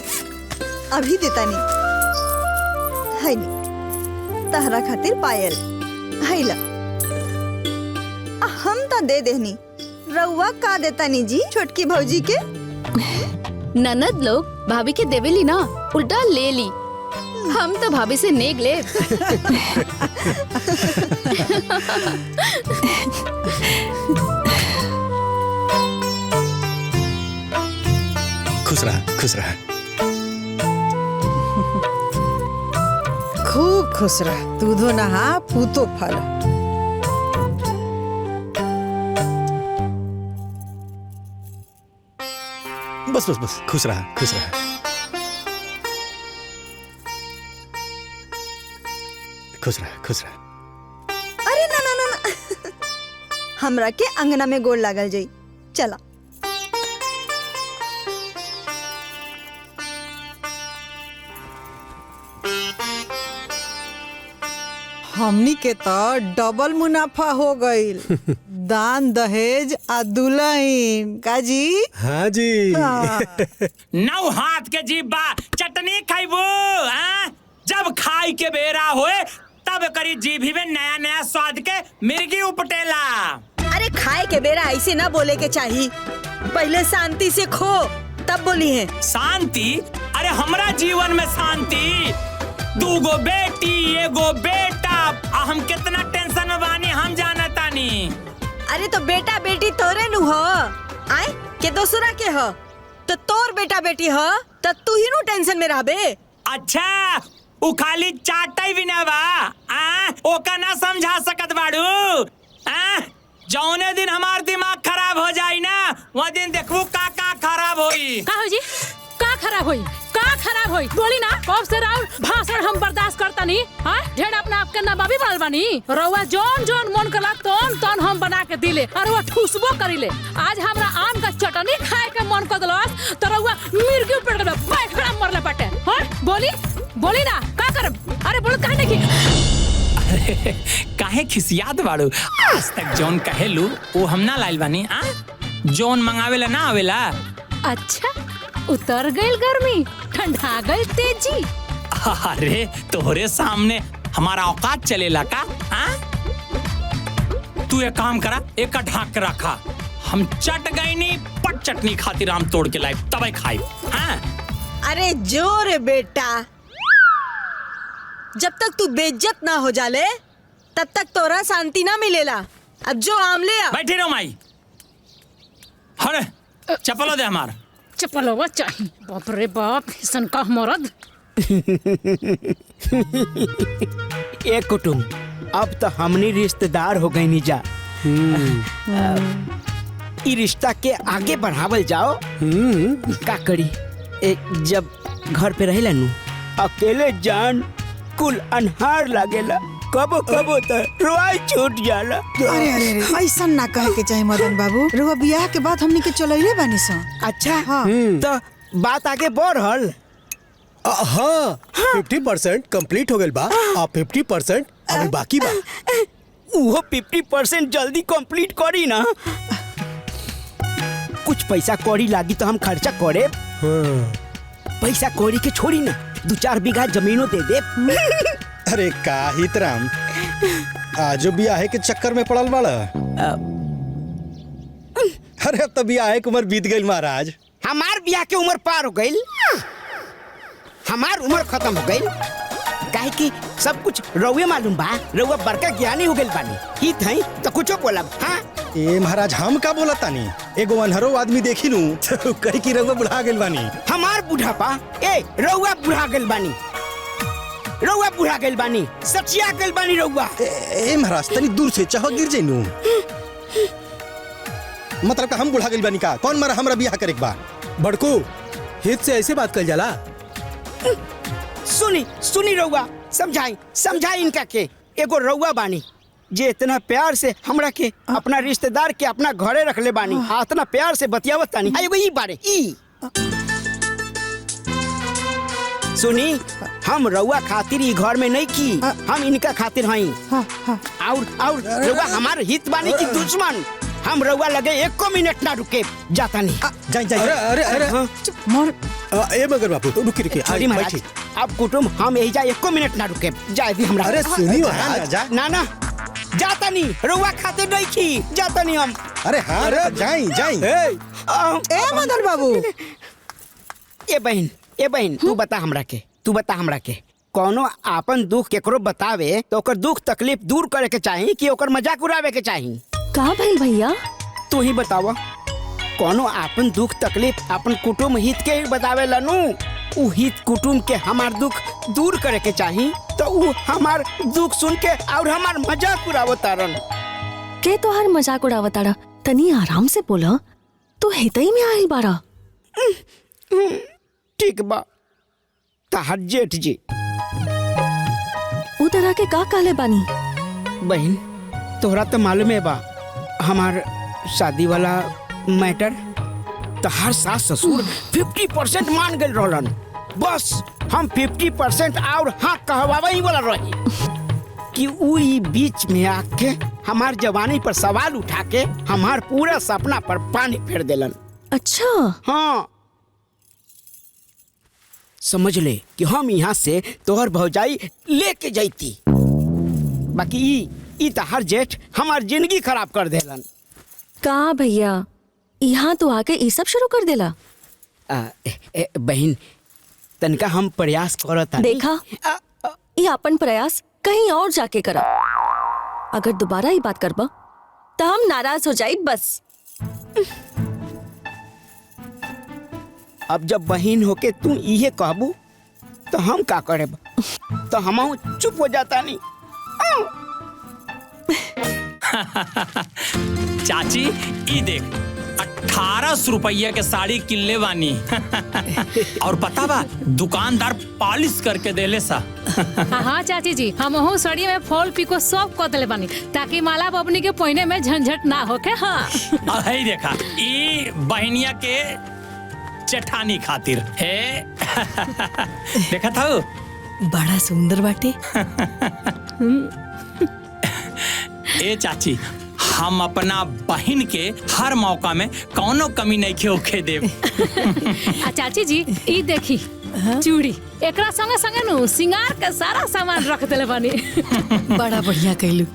अभी देता नी। हाय नी तहरा खातिर पायल, हाय ला। हम तो दे देनी, रउआ का देता नी जी छोटकी भौजी के? ननद लोग भाभी के देवेली ना, उल्टा ले ली। हम तो भाभी से नेग ले। खुश रहा, खुश रहा। खूब खुश रह, दूधो नहा पूतो फल। बस बस बस, खुश रहा खुश रहा। खुश रहा खुश रहा। अरे ना ना ना ना हमरा के अंगना में गोड़ लागल जाई। चला हमनी के तो डबल मुनाफा हो गईल। दान दहेज आ दुल्हन काजी। हाँ जी। नौ हाथ के जीभ बा चटनी खाइबो। जब खाई के बेरा होए तब करी जीभी में नया नया स्वाद के मिर्गी उपटेला। अरे खाए के बेरा ऐसे ना बोले के चाहिए, पहले शांति से खो तब बोली है। शांति? अरे हमरा जीवन में शांति। 2 गो बेटी 1 गो बेटा, हम कितना टेंशन में बानी हम जानतानी। अरे तो बेटा बेटी तोरे नु हो आए के दूसरा के हो, तो तोर बेटा बेटी हो तो तू ही नु टेंशन में रहबे। अच्छा उ खाली चाटई भी ना बा, ओका ना समझा सकत बाड़ू। जौने दिन हमार दिमाग खराब हो जाई ना वो दिन देखबू का खराब होई। का हो जी? का खराब होई? का खराब होई? बोली ना। कब से राउर भाषण हम बर्दाश्त करता नहीं। हां ढेर अपना आपके नबाबी बनल बानी। रउआ जोन जोन मन कला तोन हम बना के दिले और वो ठुसबो करिले। आज हमरा आम का चटनी खाए के मन कर दलस तो रउआ मिर्गी पेट में पैखड़ा मरले बाटे। हां बोली ना का करब? अरे बोल काहे नहीं? अरे काहे खिसियात बाड़ू? आज तक जोन कहेलू वो हम ना लाइल बानी। जोन मंगावेला ना आवेला। अच्छा उतर गई गर्मी, ठंडा गई तेजी। अरे तोहरे सामने हमारा औकात चलेला का? तू एक काम करा, एक ढाक के रखा। हम चट गई नी पट चटनी खातिर आम तोड़ के लाई तब खाई। अरे जोर बेटा, जब तक तू बेइज्जत ना हो जाले तब तक तोरा शांति ना मिलेला। अब जो आम ले आ। बैठी रहो माई। अरे चप्पल दे हमार। चप्पल चाहिए? बाप रे बाप, किसन का मर्द। ए कुटुम, अब तो हमनी रिश्तेदार हो गई नी जा। ई रिश्ता के आगे बढ़ावल जाओ। का करी जब घर पे रहेला नु अकेले जान कुल अनहार लागेला। कबो कबो तो रोई छूट जाला। अरे अरे ऐसा ना कहे के चाहे मदन बाबू। रुआ बियाह के बाद हमनी के चलैले बानी सा। अच्छा हाँ। तो बात आगे बढ़ल। हाँ 50% कंप्लीट हो गइल बा और 50% अभी बाकी बा। वो 50% जल्दी कंप्लीट करी ना। कुछ पैसा कौड़ी लागी तो हम खर्चा करे। पैसा कौड़ी के छोड़ी ना, 2-4 बीघा जमीनों दे दे। अरे का हितराम, आजो बियाह के चक्कर में पड़ल बाड़ा। अरे अब तो बियाह के उम्र बीत गई महाराज। हमार बियाह के उम्र पार हो गई, हमार उम्र खत्म हो गई। काहे कि सब कुछ रउए मालूम बा। रउआ बड़का ज्ञानी हो गइल बानी। हित है तो कुछो बोलब। हाँ ए महाराज, हम का बोला तानी? एगो अनहरो आदमी देखी नु तो कही कि रउआ बुढ़ा गइल बानी। हमार बुढ़ापा? ए रउआ बुढ़ा गइल बानी, रउआ बुढ़ा गइल बानी, सचिया गइल बानी रउआ। ए महाराज तनी दूर से चाहो गिर जाइनु। मतलब का हम बुढ़ा गइल बानी का? कौन मारा हमरा बियाह करे के बा? बड़कू हित से ऐसे बात कर जाला। सुनी रउआ, समझाई इनका के। एगो रउआ बानी जे इतना प्यार से हमरा के अपना रिश्तेदार के अपना घरे रख ले बानी। इतना प्यार से बतियावत तानी। एगो ई बारे ई सुनी, हम रउआ खातिर ई घर में नहीं की, हम इनका खातिर हई। और रउआ हमार हित बानी की दुश्मन? हम रउआ लगे 1 मिनट ना रुके, जाता नहीं। जाए। अरे मोर ए मगर बापू तो रुकी आई बैठी। अब कुटुम हम यही जा 1 मिनट ना रुके, जाए दी हमरा। अरे सुनियो ना जाता नहीं, रउआ खातिर नहीं की, जाता नहीं हम। अरे हाँ जाई। ए मदन बाबू, ए बहन तू बता हमरा के कोनो आपन दुख केकरो बतावे तो ओकर दुख तकलीफ दूर करे के चाही कि ओकर मजाक उड़ावे के चाही? का भइल भैया? तू ही बतावा। कोनो आपन दुख तकलीफ अपन कुटुंब हित के बतावे लनु। उ हित कुटुंब के हमार दुख दूर करे के चाही तो उ हमार दुख सुन के और हमार मजाक उड़ावतारन। के तोहार मजाक उड़ावताड़ा? तनी आराम से बोला। तू हितई में आइल बाड़ा। ठीक बा ताहर जेठ जी। उ तरह के का कहले बानी? बहन तोहरा तो मालूम है बा हमार शादी वाला मैटर। तहार सास ससुर 50% मान गए रहलन, बस हम 50% और हाँ कहवावे ही वाला रही कि उ ई बीच में आके हमार जवानी पर सवाल उठा के हमार पूरा सपना पर पानी फेर देलन। अच्छा हाँ समझ ले कि हम यहाँ से तोहर भौजाई लेके जाती, बाकी ई तहार जेठ हमार जिंदगी खराब कर देलन। का भैया यहाँ तो आके ई सब शुरू कर देला? बहन तनका हम प्रयास करत हनी। देखा ये अपन प्रयास कहीं और जाके करा। अगर दोबारा ही बात करबा तो हम नाराज हो जाए बस। अब जब बहन होके तू इहे कहबू तो हम का करेब, तो हम चुप हो जाता नहीं। चाची ई देख 1800 रुपया के साड़ी किनले बानी और पता बा दुकानदार पॉलिश करके देले सा। हाँ चाची जी हम साड़ी में फॉल पिको सब कर देले बानी ताकि माला बबनी के पहने में झंझट ना होके। हाँ अही देखा ई बहनिया के चठानी खातिर है। देखा था बड़ा सुंदर बाटे। ए चाची हम अपना बहन के हर मौका में कौनो कमी नहीं होके देव। चाची जी ई देखी चूड़ी एकरा संगे संगे नु सिंगार के सारा सामान रख देले बानी। बड़ा बढ़िया कहलू।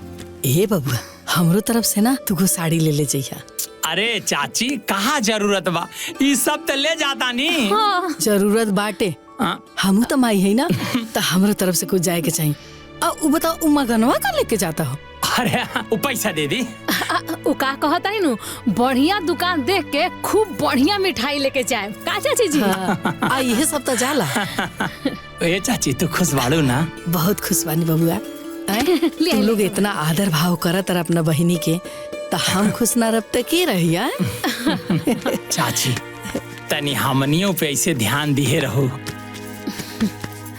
ए बबुआ हमरो तरफ से ना तुको साड़ी ले ले जइहा। अरे चाची कहाँ जरूरत बा, ई सब तो ले जाता नी। हाँ। जरूरत बाटे हमू तो माई है ना तो हमरो तरफ से कुछ जाए के चाहिए। अब बताओ उमा गनवा का लेके जाता हो? अरे वो पैसा दे दी। उ का कहता है नु बढ़िया दुकान देख के खूब बढ़िया मिठाई लेके जाए का चाची जी? हाँ, ये सब तो जाला। ए चाची तू खुश बाड़ू ना? बहुत खुश बानी बबुआ। तुम लोग इतना आदर भाव करत रह अपना बहिनी के तो हम खुश ना रब तक के रहिया। चाची तनी हमनियों पे ऐसे ध्यान दिए रहो।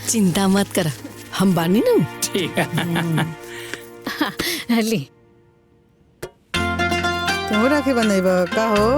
चिंता मत कर हम बानी ना। ठीक है ली तोहरा के बनैबा का हो?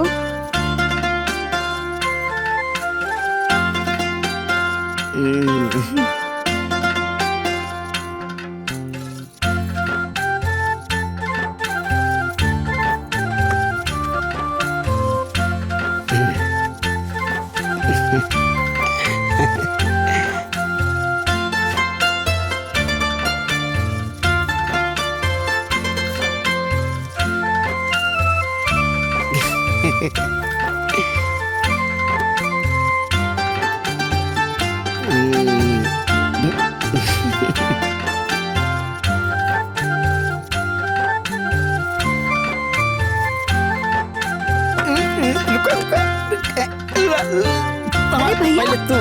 अरे भैया पहले तू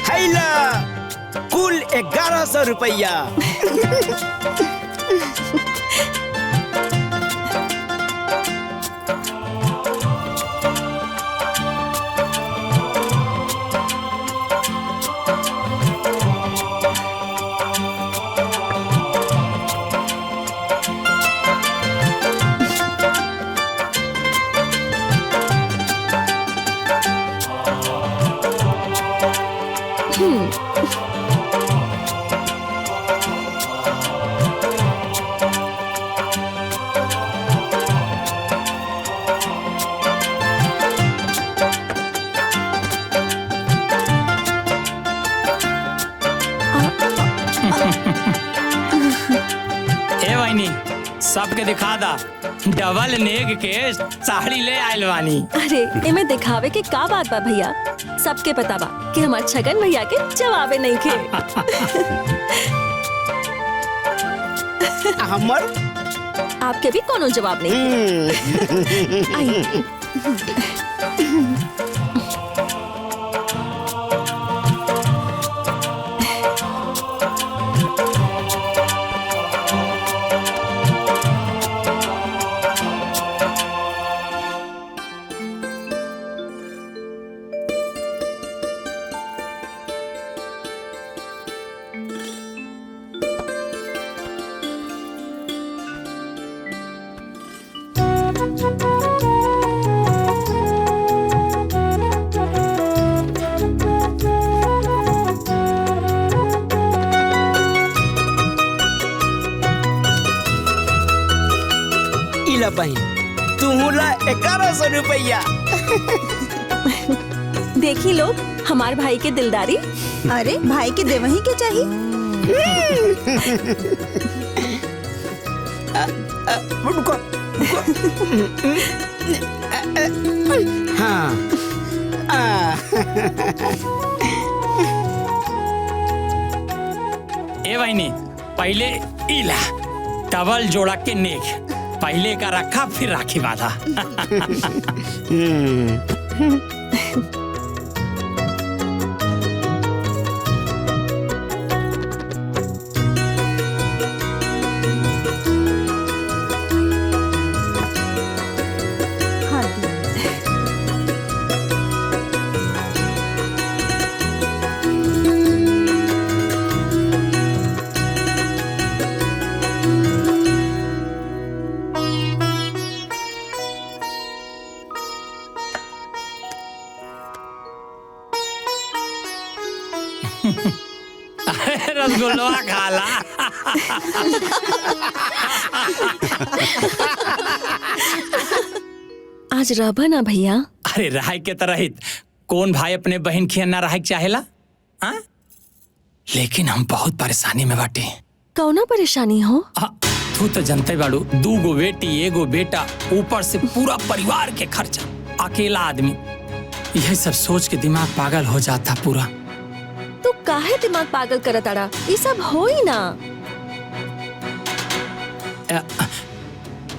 हैला कुल 1100 रुपया। सबके दिखा दा डबल नेग के साड़ी ले आयल बानी। अरे एमे दिखावे के का बात बा भैया, सबके पता बा कि हमार छगन भैया के जवाबे नहीं के। हमर आपके भी कोनो जवाब नहीं। आइए। इला बहन तू ला 1100 रुपया। देखी लोग हमार भाई के दिलदारी। अरे भाई के देवही के चाहिए। रुको हाँ ए बहनी पहले इला डबल जोड़ा के नेक, पहले का रखा फिर राखी बांधा। रसगुल्ला खाला। आज रबा ना भैया। अरे राय के तरह कौन भाई अपने बहन खिया ना रहे चाहेला? आ? लेकिन हम बहुत परेशानी में बाटे। कौना परेशानी हो? तू तो जनते बाड़ू, 2 गो बेटी 1 गो बेटा, ऊपर से पूरा परिवार के खर्चा, अकेला आदमी। यह सब सोच के दिमाग पागल हो जाता पूरा। तू काहे दिमाग पागल करत आड़ा? ये सब हो ही ना।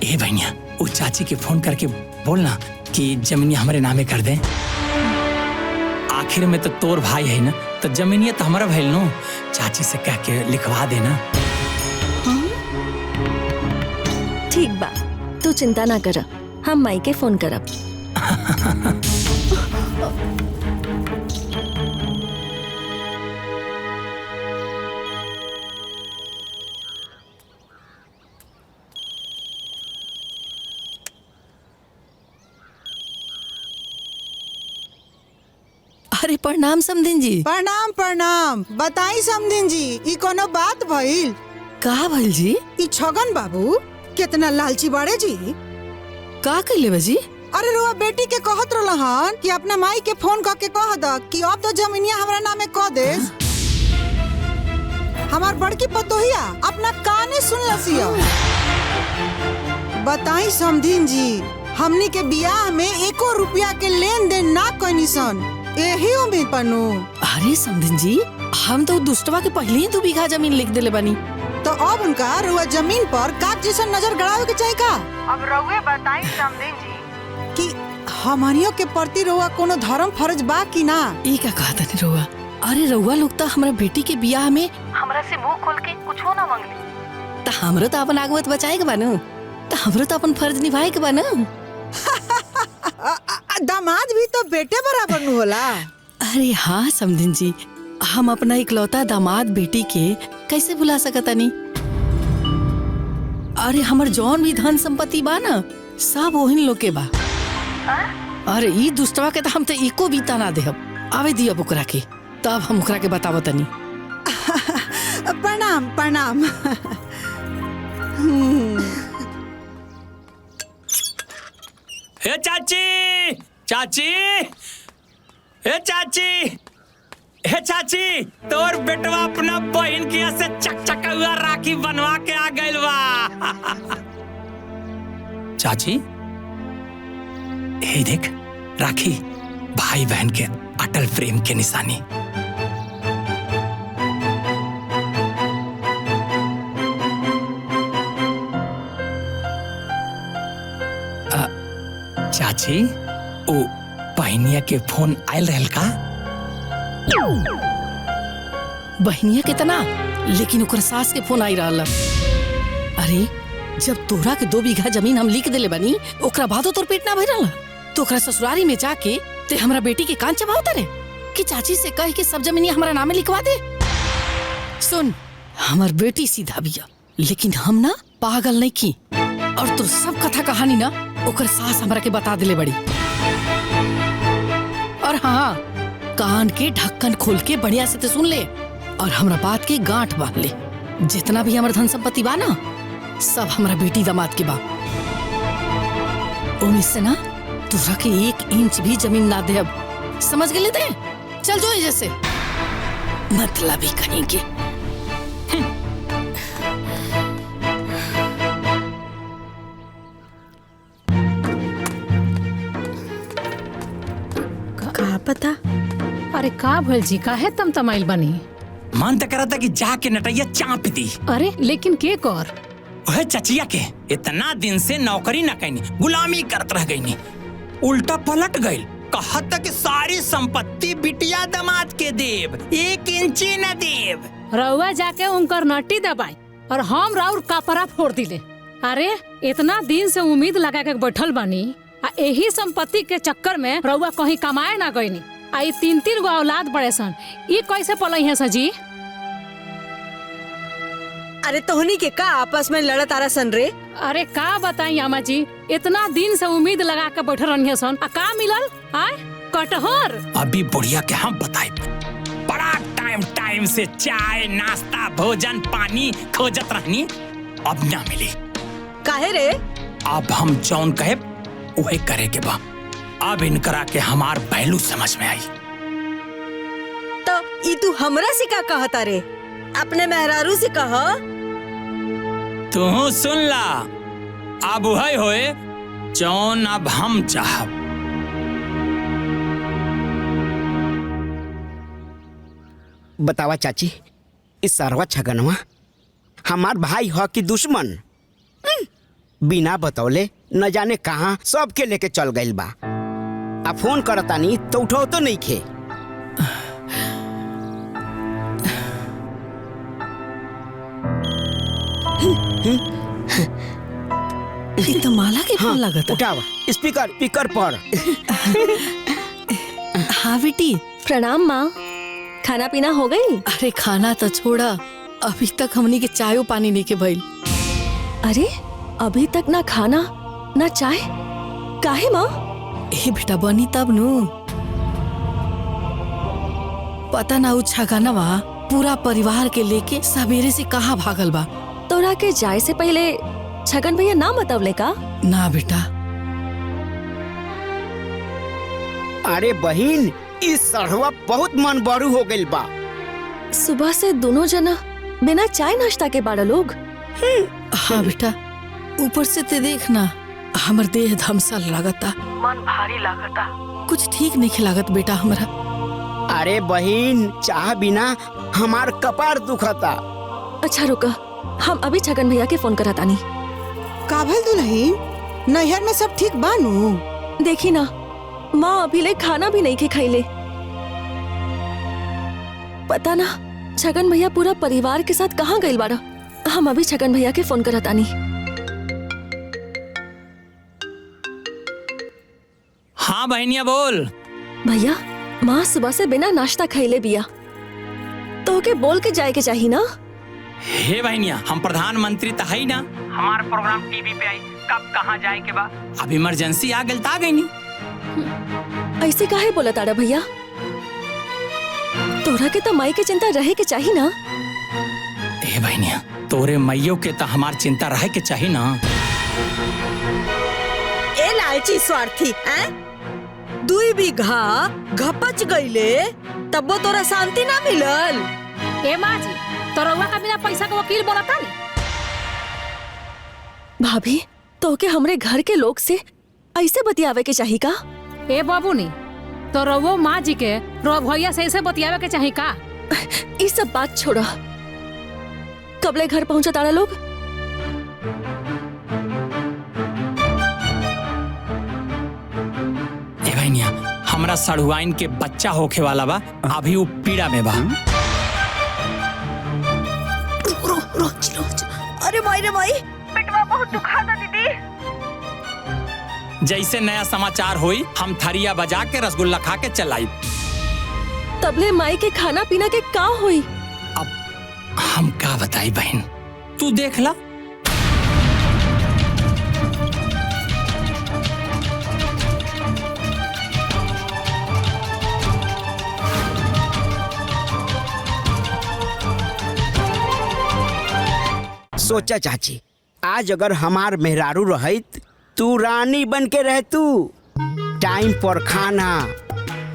ए भैया उस चाची के फोन करके बोलना कि जमीनिया हमारे नामे कर दे। आखिर में तो तोर भाई है ना, तो जमीनिया तो हमारा भैल नो। चाची से कह के लिखवा देना। ठीक बा, तू चिंता ना कर, हम माई के फोन करब। अरे प्रणाम समधिन जी। प्रणाम प्रणाम। बताई समधिन जी, ई कोनो बात भइल? का भइल जी? ई छगन बाबू कितना लालची बाड़े जी। का कइले बा जी? अरे रुआ बेटी के कहत रहलन कि अपना माई के फोन करके कह द कि अब तो जमीनिया हमरा नामे कह दे। हमार बड़की पतोहिया अपना काने सुन लसिया। बताई समधिन जी, हमनी के बियाह में 1 रुपया के लेन देन ना कइनी सन, यही उम्मीद पन्नू। अरे समधिन जी, हम तो दुष्टवा के पहले ही 2 बीघा जमीन लिख देले बानी। तो अब उनका रुआ जमीन पर काट जैसा नजर गड़ावे के चाहिए का? अब रउए बताई समधिन जी कि हमनियों के प्रति रुआ कोनो धर्म फर्ज बा कि ना? ई का कहता नहीं रुआ? अरे रउआ लोग तो हमारा बेटी के बियाह में हमरा से मुंह खोल के कुछ ना मांगली। तो हमरो तो अपन आगवत बचाए के बानू, तो हमरो तो अपन फर्ज निभाए के बानू। दामाद भी तो बेटे बराबर न होला। अरे हाँ समधिन जी, हम अपना इकलौता दामाद बेटी के कैसे भुला सकतानी? अरे हमर जौन भी धन संपत्ति बा ना, सब ओहिन लोग के बा। अरे ई दुष्टवा के तो हम तो एको बीता ना देहब। आवे दिया ओकरा के, तब हम ओकरा के बतावतनी। प्रणाम प्रणाम। हे चाची, चाची, हे चाची, हे चाची, तोर बेटवा अपना बहन की से चकचका हुआ राखी बनवा के आ गइल बा। चाची, हे देख राखी, भाई बहन के अटल प्रेम के निशानी। चाची ओ बहनिया के फोन आयल रहल का? बहनिया कितना, लेकिन ओकर सास के फोन आई रहल। अरे जब तोरा के 2 बीघा जमीन हम लिख देले बनी, ओकरा बादो तोर पेट ना भरल, तो ओकरा ससुरारी में जाके ते हमरा बेटी के कान चबावता रे कि चाची से कह के सब जमीनिया हमरा नामे लिखवा दे। सुन, हमर बेटी सीधा बिया, लेकिन हम ना पागल नहीं की। और तोर सब कथा कहानी ना ओकर सास हमरा के बता दिले बड़ी। और हाँ, कान के ढक्कन खोल के बढ़िया से ते सुन ले और हमरा बात के गांठ बांध ले। जितना भी हमर धन संपत्ति बा ना, सब हमरा बेटी दामाद के बा। ओमे से ना तोरा के 1 इंच भी जमीन ना दे। अब समझ गए ते? चल जो जैसे मतलब ही कहीं के। का पता? अरे का भइल जी, काहे तम तमाइल बनी? मन तो करता कि जाके नटैया चाप दी। अरे लेकिन के कर? वह चचिया के इतना दिन से नौकरी न कैनी, गुलामी करत रह गईनी, उल्टा पलट गई। कहत कि सारी संपत्ति बिटिया दामाद के देव, 1 इंची न देव। रउआ जाके उनकर नट्टी दबाई और हम राउर कपड़ा फोड़ दिले। अरे इतना दिन से उम्मीद लगा के बैठल बानी, आ यही संपत्ति के चक्कर में रउआ कहीं कमाए ना गईनी। आई 3-3 गो औलाद बड़े सन, ये कैसे पलई है सजी? अरे तोहनी के का आपस में लड़त आ रहा सन रे? अरे का बताई अम्मा जी, इतना दिन से उम्मीद लगा के बैठल रही सन, आ का मिलल? आय कटहर। अभी बुढ़िया के हम बताए, बड़ा टाइम से चाय नाश्ता भोजन पानी खोजत रहनी, अब ना मिली। काहे रे? अब हम जौन कहे वही करे के बा। अब इनकरा के हमार पहलू समझ में आई। तो ई तू हमरा से का कहता रे? अपने मेहरारू से कह। तू सुन ला, अब वही होए जौन अब हम चाहब। बतावा चाची, इस सरवा छगनवा हमार भाई ह कि दुश्मन? बिना बतौले न जाने कहाँ सबके लेके चल गइल बा। आ फोन करतानी तो उठाओ तो नहीं खे। ये तो माला के फोन लगता। उठावा, स्पीकर पर। हाँ बेटी। प्रणाम माँ, खाना पीना हो गई? अरे खाना तो छोड़ा, अभी तक हमनी के चायो पानी नहीं के भइल। अरे अभी तक ना खाना ना चाय, काहे माँ? ए बेटा बनी तब नु। पता ना छगनवा पूरा परिवार के लेके सवेरे से कहाँ भागल बा। तोरा के जाए से पहले छगन भैया ना बतवले का? ना बेटा। अरे बहिन, इस सरवा बहुत मन बड़ू हो गइल बा। सुबह से दोनों जना बिना चाय नाश्ता के बाड़ा लोग। हाँ बेटा, ऊपर से ते देखना हमर देह धमसल लागता, मन भारी लागता, कुछ ठीक नहीं लागत बेटा हमरा। अरे बहिन, चाह बिना हमार कपार दुखता। अच्छा रुका, हम अभी छगन भैया के फोन करातानी। का भइल दुल्हन, नैहर में सब ठीक बानू? देखी ना, माँ अभी ले खाना भी नहीं के खैले। पता ना छगन भैया पूरा परिवार के साथ कहाँ गइल बाड़ा। हम अभी छगन भैया के फोन करातानी। हाँ बहनिया बोल। भैया, माँ सुबह से बिना नाश्ता खैले बिया, तो के बोल के जाए के चाहिए ना। हे बहनिया, हम प्रधानमंत्री तो है ना, हमारा प्रोग्राम टीवी पे आई, कब कहाँ जाए के बा। अब इमरजेंसी आ गई, आ गई नहीं। ऐसे काहे बोला ताड़ा भैया? तोरा के तो माई के चिंता रहे के चाहिए ना। हे बहनिया, तोरे मैयो के तो हमार चिंता रहे के चाहिए ना। ए लालची स्वार्थी, 2 बीघा घपच गईले तब तोरा शांति ना मिलल। ए माँ जी, तो रउआ का बिना पैसा के वकील बोलता नहीं? भाभी, तो के हमरे घर के लोग से ऐसे बतियावे के चाहिए का? ए बाबू नी, तो रउआ माँ जी के रो भैया से ऐसे बतियावे के चाहिए का? ये सब बात छोड़ा, कबले घर पहुंचा तारा लोग? सड़ुआइन के बच्चा होखे वाला बा, अभी वो पीड़ा में बा। अरे माई रे माई, पेटवा बहुत दुखाता दीदी। जैसे नया समाचार होई हम थरिया बजा के रसगुल्ला खा के चलाई। तबले माई के खाना पीना के का होई? अब हम का बताई बहन, तू देख ला। सोचा चाची, आज अगर हमार मेहरारू रहित, तू रानी बन के रह तू। टाइम पर खाना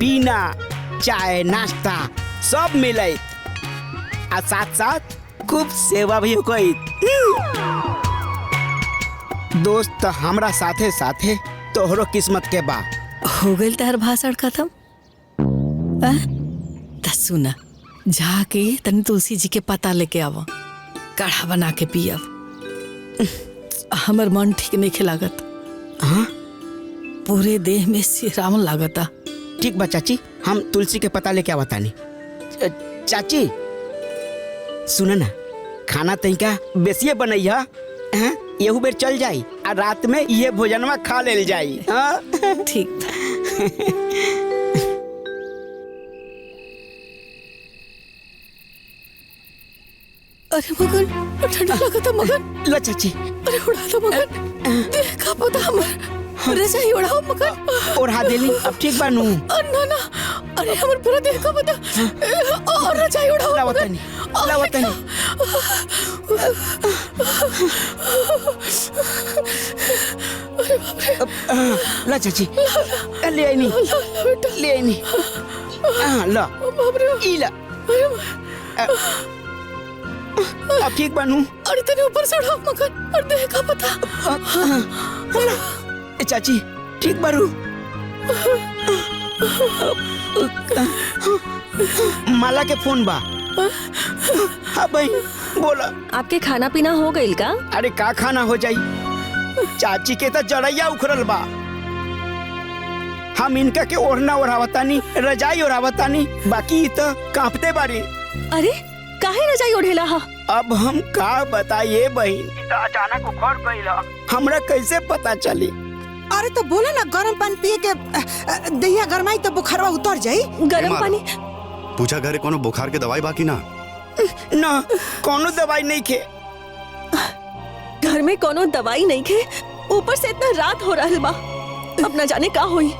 पीना, चाय नाश्ता सब मिले, आ साथ साथ खूब सेवा भी होई। दोस्त हमरा साथे साथे तोहरो किस्मत के बा। हो गई तार भाषण खत्म। सुना, जाके तनी तुलसी जी के पता लेके आवा, काढ़ा बना के पियब। हमर मन ठीक नहीं खिलागत। हाँ, पूरे देह में सिराम लागता। ठीक बा चाची, हम तुलसी के पता लेके आवता नहीं। चाची सुन ना, खाना तनिका बेसिए बनैया, हाँ? यहू बेर चल जाई आ रात में ये भोजनवा खा लेल जाई। हाँ? ठीक अरे मगन, ठंडा लगता मगन। लो चाची। अरे उड़ा दो मगन, देखा पता हमर रजाई उड़ाओ मगन। ओढ़ा देली, अब ठीक बानू? ना ना, अरे हमर पूरा देखा पता और रजाई उड़ाओ। लावतनी लावतनी। अरे बाप रे। ला चाची, ले आई नहीं, ले आई नहीं। हाँ ला, ई ला। अब ठीक बनू? अरे तेरे ऊपर से उड़ाओ मगन और देखा पता। चाची ठीक बारू? माला के फोन बा। हाँ भाई बोला। आपके खाना पीना हो गईल का? अरे का खाना हो जाई, चाची के तो जड़ैया उखड़ल बा। हम इनका के ओढ़ना ओढ़ावतानी, रजाई ओढ़ावतानी, बाकी तो कांपते बारी। अरे काहे रजाई ओढ़ेला हा? अब हम का बताइए बहन, अचानक उखड़ गईला, हमरा कैसे पता चली? अरे तो बोला ना, गरम पानी पिए के दहिया गरमाई तो बुखारवा उतर जाई। गरम पानी? पूछा घरे कोनो बुखार के दवाई बाकी ना? ना, कोनो दवाई नहीं खे। घर में कोनो दवाई नहीं खे, ऊपर से इतना रात हो रहा बा, अब न जाने का होई।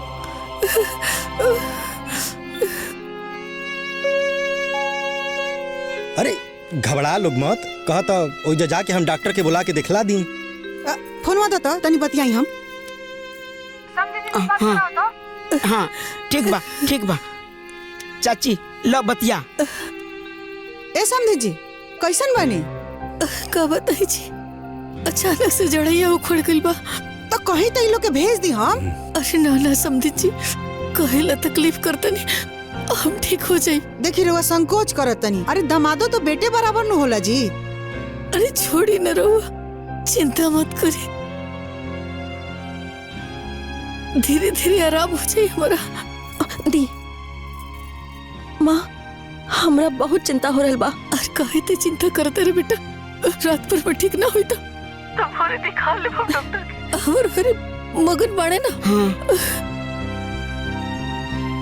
अरे घबरा लोग मत, कहता ओइजा जाके हम डॉक्टर के बुला के दिखला दी। फोनवा दो तनी बतियाई हम। हाँ हाँ ठीक बा, ठीक बा। चाची लो बतिया। ए समझे जी, कैसन बनी? का बताई जी, अचानक से जड़ैया उखड़ गइल बा। तो कहीं तो लोग के भेज दी हम। अरे ना ना समझी जी, कहेला तकलीफ करतनी, हम ठीक हो जाई। देखी रहुआ संकोच करतनी। अरे दमादो तो बेटे बराबर न होला जी। अरे छोड़ी न रहुआ, चिंता मत करी, धीरे धीरे आराम हो जाए हमारा। दी माँ, हमरा बहुत चिंता हो रहल बा। अरे काहे ते चिंता करते रे बेटा, रात पर ठीक ना हुई तो तुम्हारे दिखा ले डॉक्टर के। हमर घरे मगन बाड़े ना। हाँ।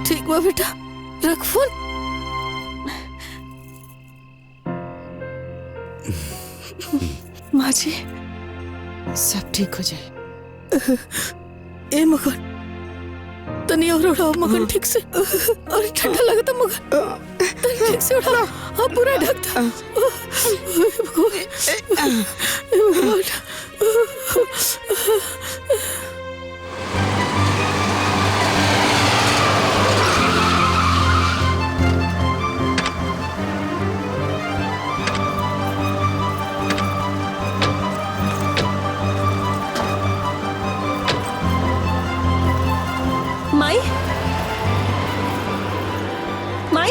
ठीक बा बेटा, रख फोन। माँ जी सब ठीक हो जाए। ए मगन, तनी और उड़ाओ मगन ठीक से। अरे ठंडा लगता मगन, तनी ठीक से उड़ाओ। हाँ पूरा ढकता। भगवान। माई, माई,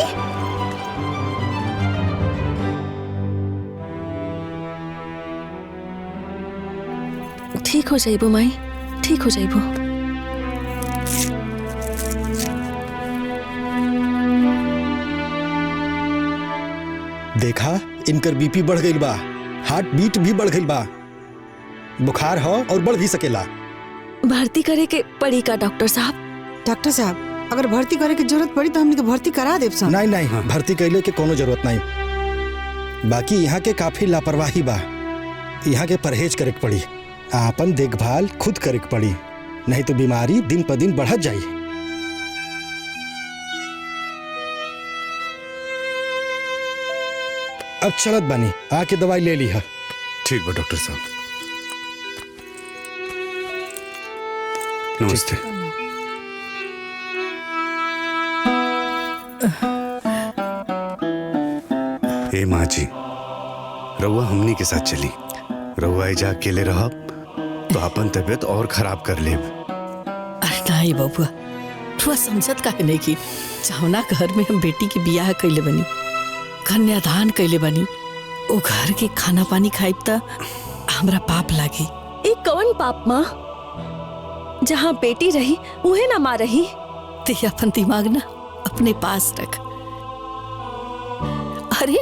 ठीक हो जाइबो माई, ठीक हो जाइबो। इनकर बीपी बढ़ गई बा, हार्ट बीट भी बढ़ गई बा, बुखार हो और बढ़ भी सकेला। भर्ती करे के पड़ी का डॉक्टर साहब? डॉक्टर साहब, अगर भर्ती करे की जरूरत पड़ी तो हमने के भर्ती करा देब सन। नहीं नहीं, भर्ती कैले के कोनो जरूरत नहीं। बाकी यहाँ के काफी लापरवाही बा, यहाँ के परहेज करे के पड़ी, आपन देखभाल खुद करे के पड़ी, नहीं तो बीमारी दिन पर दिन बढ़त जाई। अब चलत बानी, आके दवाई ले ली है। ठीक बा डॉक्टर साहब। नमस्ते। ए माँ जी, रउआ हमनी के साथ चली। रउआ एजा अकेले रहब तो अपन तबीयत और खराब कर लेब। अरे नहीं बबुआ, तू समझत काहे नहीं की जौना घर में हम बेटी के बियाह कैले बनी, कन्यादान कैले बनी, ओ घर के खाना पानी खाइब त हमरा पाप लागी। ए कौन पाप माँ? जहाँ बेटी रही उहे ना माँ रही। ते अपन दिमाग ना अपने पास रख। अरे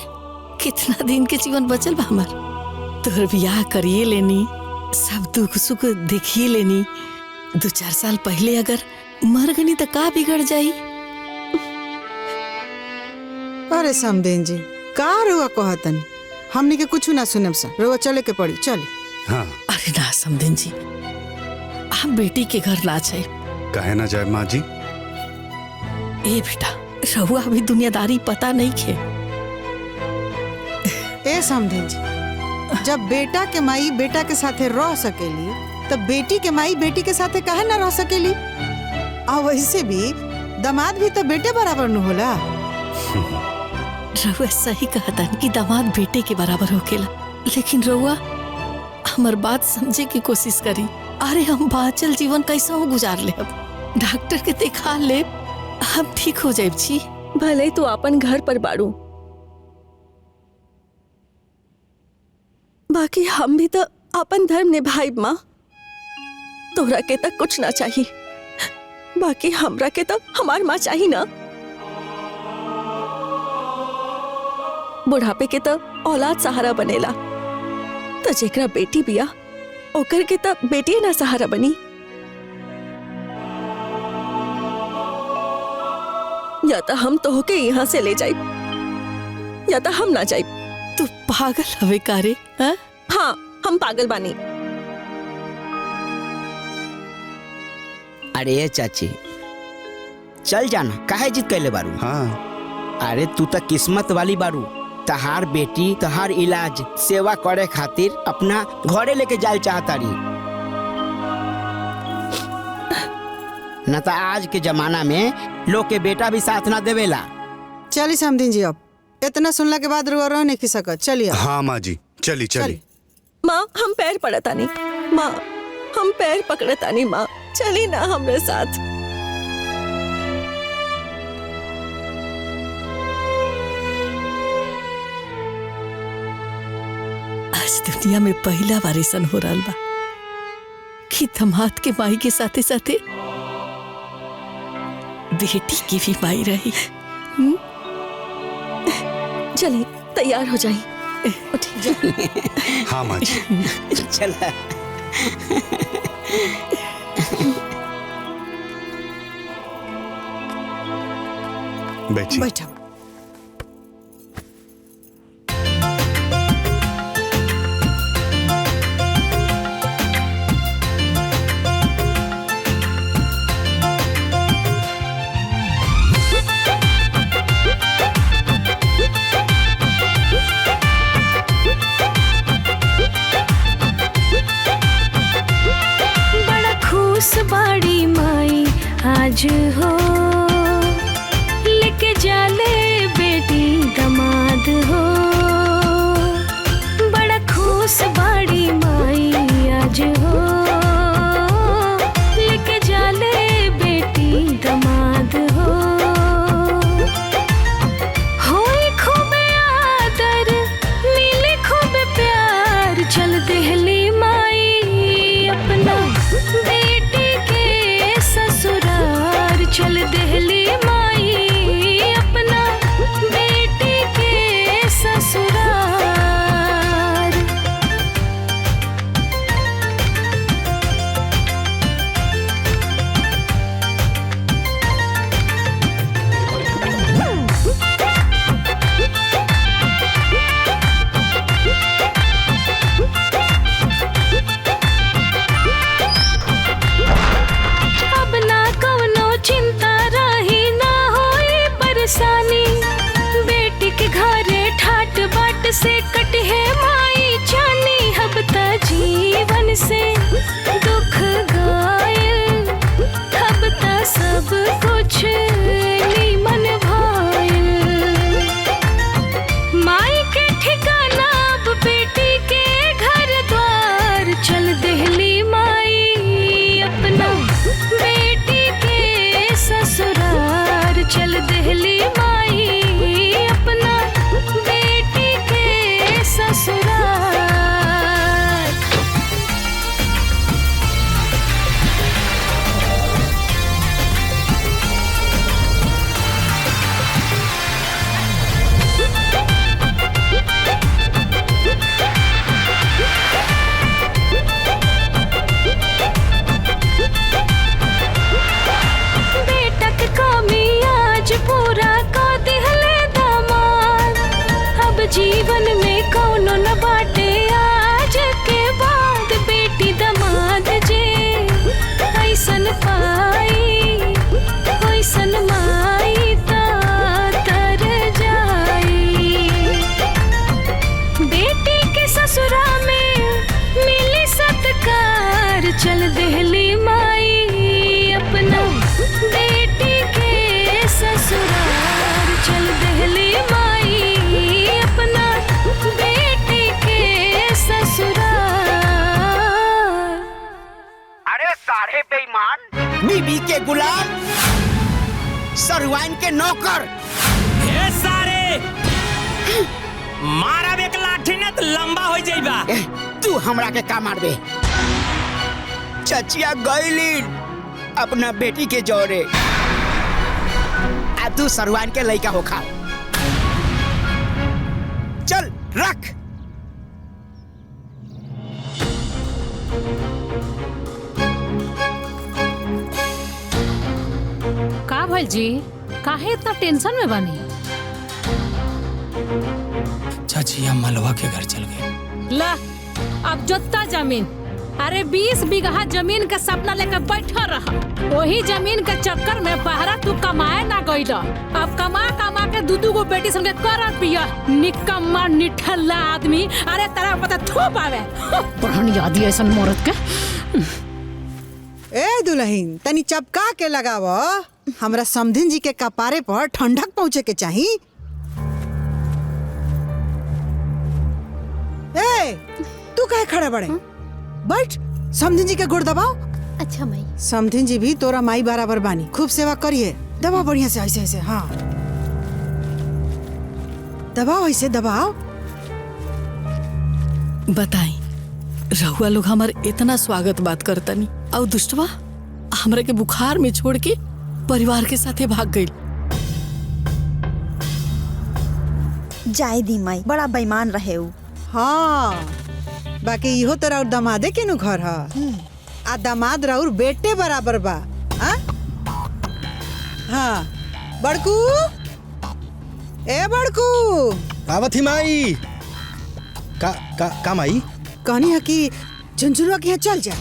कितना दिन के जीवन बचल बा हमार। तोहर बियाह करिए लेनी, सब दुख सुख देखिए लेनी। 2-4 साल पहले अगर मर गनी तो का बिगड़ जाई? अरे समदेन जी, का रुआ कहतन, हमने के कुछ ना सुनब सा। रुआ चले के पड़ी, चले। हाँ। अरे ना समदेन जी, हम बेटी के घर ना जाए। काहे ना जाए माँ जी? ए बेटा, रहुआ अभी दुनियादारी पता नहीं खे। ए समदेन जी, जब बेटा के माई बेटा के साथे रह सकेली, तब बेटी के माई बेटी के साथे काहे ना रह सकेली? आ वैसे भी दामाद भी तो बेटे बराबर न होला। रहुआ सही कहता कि दामाद बेटे के बराबर होकेला, लेकिन रहुआ हमार बात समझे की कोशिश करी। अरे हम बाचल जीवन कैसा हो गुजार ले, अब डॉक्टर के दिखा ले, हम ठीक हो जाए छी। भले तू अपन घर पर बाड़ू, बाकी हम भी तो अपन धर्म निभाई माँ। तोहरा के तक कुछ ना चाहिए, बाकी हमरा के तो हमार माँ चाहिए ना। बुढ़ापे के तो औलाद सहारा बनेला, तो जेकरा बेटी बिया ओकर के तो बेटी ना सहारा बनी। या तो हम तो होके यहाँ से ले जाए, या तो हम ना जाए। तू पागल हवे कारे? हाँ, हम पागल बानी। अरे चाची, चल जाना, काहे जिद कैले बारू? हाँ। अरे तू तो किस्मत वाली बारू, तहार बेटी तहार इलाज सेवा करे खातिर अपना घरे लेके जाल चाहता रही। न तो आज के जमाना में लोग के बेटा भी साथ ना देवेला। चली समदिन जी, अब इतना सुनला के बाद रुआ रह नहीं की सकत। चलिए। हाँ माँ जी, चली चली। माँ हम पैर पड़ता नहीं, माँ हम पैर पकड़ता नहीं, माँ चली ना हमरे साथ। आज दुनिया में पहला बार ऐसा हो रहा बा कि दामाद के माई के साथे साथे बेटी की भी माई रही। चलिए तैयार हो जाइए, उठिए। हाँ माँ जी। चला। बैठिए। बैठा। बाड़ी माई आज हो, लेके जाले बेटी दमाद हो। बड़ा खुश बाड़ी माई आज हो, लेके जाले बेटी दमाद हो। होई खूबे आदर, मिले खूबे प्यार, चल देहली माई अपना बेटी के ससुराल। चल मन से दुख गायल, अब ता सब कुछ नीमन भायल। माई के ठिकाना अब बेटी के घर द्वार, चल देहली माई अपना बेटी के ससुरार, चल देहली माई अपना बेटी के ससुरार। बेटा के कमी आज पूरा कर दिहले दामाद, अब जीवन में कौनो न बाटे आज के बाद। बेटी दामाद जे ऐसन पाई, ऐसन माई ता तर जाई। बेटी के ससुरा में मिली सत्कार, चल देहली माई अपना बेटी के ससुरार, चल देहली माई अपना बेटी के ससुरार। अरे सारे बेईमान, बीबी के गुलाम, सरवाइन के नौकर। ए सारे मारा एक लाठी न त लंबा हो जाइबा। तू हमरा के का मारबे? चचिया गईली अपना बेटी के जोरे, आ तू सरवान के लइका होखा। चल रख। का भइल जी, काहे इतना टेंशन में बनी? चाची हम मलवा के घर चल गए। ला अब जोता जमीन, अरे 20 बीघा जमीन का सपना लेकर बैठा रहा, वही जमीन के चक्कर में बहरा तू कमाए ना गइल। अब कमा कमा के दू गो बेटी संगे कर पिया, निकम्मा निठल्ला आदमी। अरे तेरा पता थोप आवे पढ़न याद ऐसा मरद के। ए दुल्हन तनी चपका के लगाव, हमरा समधिन जी के कपारे पर ठंडक पहुँचे के चाही। ए तू काहे खड़ा बड़े? बैठ, समधिन जी के गोड़ दबाओ। अच्छा माई। समधिन जी भी तोरा माई बराबर बानी, खूब सेवा करिए। दबाओ बढ़िया से, ऐसे ऐसे, हाँ दबाओ, ऐसे दबाओ। बताई रहुआ लोग हमार इतना स्वागत बात करतनी, और दुष्टवा हमरा के बुखार में छोड़ के परिवार के साथे भाग गई। जाए दी माई, बड़ा बेईमान रहे उ। हाँ बाकी इहो तरह दमादे के नु घर है, आ दामाद राउर बेटे बराबर बा। हाँ बड़कू, ए बड़कू आवत ही माई। का माई? कहनी है कि झुनझुनुआ के यहाँ चल जा,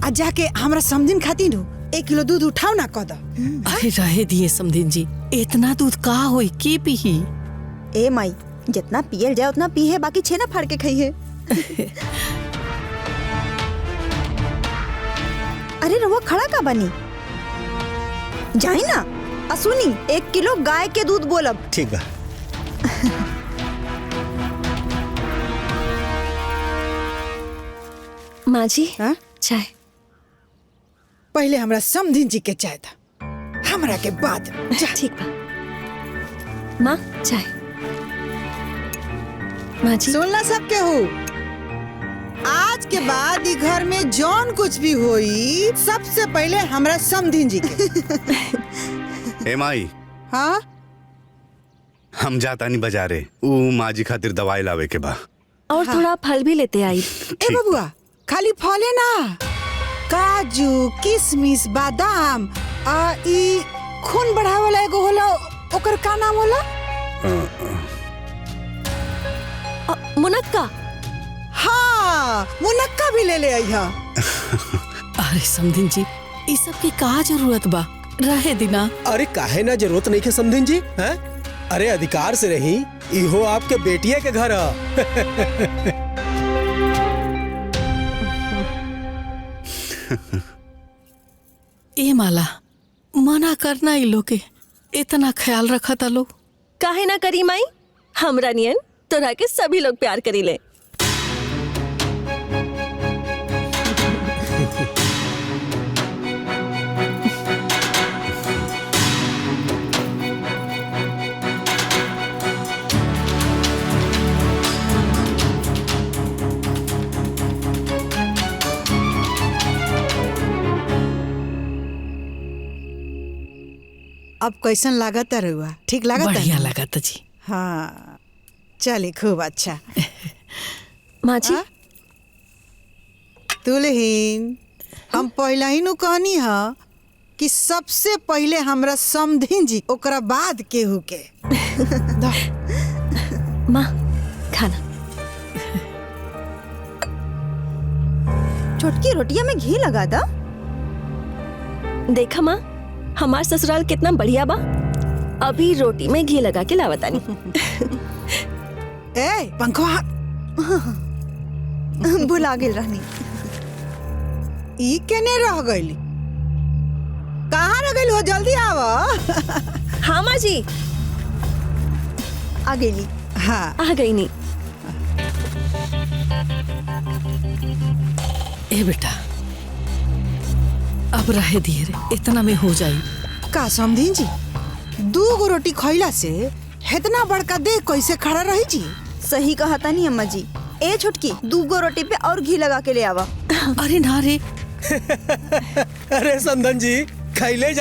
आ जाके हमरा समधिन खाती नु 1 किलो दूध उठाओ ना कद। अरे रहे दिए समधिन जी, इतना दूध का होई के पीही? ए माई जितना पियल जाए उतना पी है, बाकी छेना फाड़ के खाई है। अरे रवा खड़ा का बनी, जाई ना असुनी 1 किलो गाय के दूध बोलब। ठीक बा। माँ जी चाय। पहले हमरा समधिन जी के चाय था, हमरा के बाद। ठीक बा माँ, चाय। माँ जी सुनला सब के हो, आज के बाद ई घर में जौन कुछ भी होई सबसे पहले हमरा समधिन जी के। ए माई। हाँ हम जाता नहीं बाजारे, ऊ माँ जी खातिर दवाई लावे के बा। और थोड़ा फल भी लेते आई। ए बबुआ खाली फले ना, काजू किशमिश बादाम आ ई खून बढ़ावे वाला एगो होला, ओकर का नाम होला? मुनक्का। हाँ मुनक्का भी ले ले आइहा। अरे समधिन जी ई सब की का जरूरत बा, रहे दिना। अरे काहे ना जरूरत नहीं के समधिन जी, हैं? अरे अधिकार से रही, इहो आपके बेटिया के घर है। ए माला मना करना ई लोग के इतना ख्याल रखा था लोग। काहे ना करी माई, हमरा नियन तोरा के सभी लोग प्यार करी ले। अब कैसन लागत रहुआ? ठीक लागत? बढ़िया लागत जी। हाँ चली खूब अच्छा। माँ जी दुल्हीन, हम पहला ही नु कहनी हा कि सबसे पहले हमरा समधिन जी ओकरा बाद केहू के। माँ खाना। छोटकी रोटिया में घी लगा दा। देखा माँ, हमार ससुराल कितना बढ़िया बा। अभी रोटी में घी लगा के लावतानी। ए पंखवा भुला गेल रहनी। ई केने रह गईली? कहाँ रह गईली हो? जल्दी आवा। हाँ माँ जी आ गेली। हाँ आ गई नी। ए बेटा अब रहे धीरे, इतना में हो जाई। का समधिन जी, 2 गो रोटी खइला से इतना बड़का देह कैसे खड़ा रही जी? सही कहा तानी अम्मा जी। ए छोटकी 2 गो रोटी पे और घी लगा के ले आवा। अरे ना रे। अरे समधन जी, खैले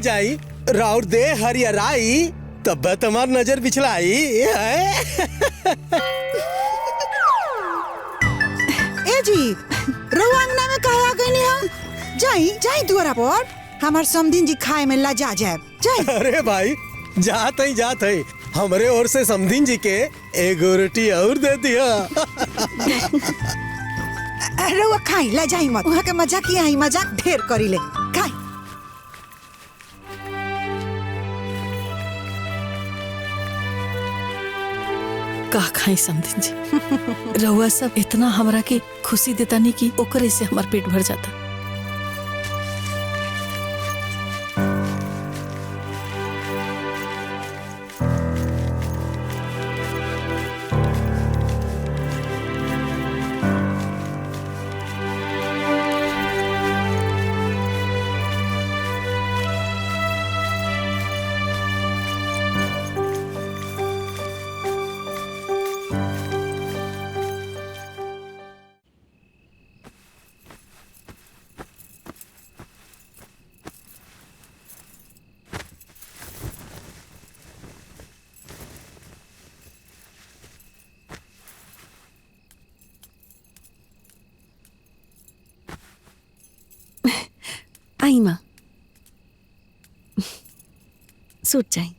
जाई राउर दे हरियराई तब तुम्हार नजर बिछलाई। ए जी रहुआ अंगना में कहा गई हा? जाई द्वारा पर, हमार समधिन जी खाए में लजा जाए। अरे भाई जात है हमरे ओर से समधिन जी के 1 रोटी और दे दिया। रहुआ खाई ला जाई मत, वहाँ के मजाक ही आई, मजाक ढेर करी ले। खाई का खाई समधिन जी। रहुआ सब इतना हमरा के खुशी देता नहीं कि ओकरे से हमार पेट भर जाता। आई माँ सूट जाए।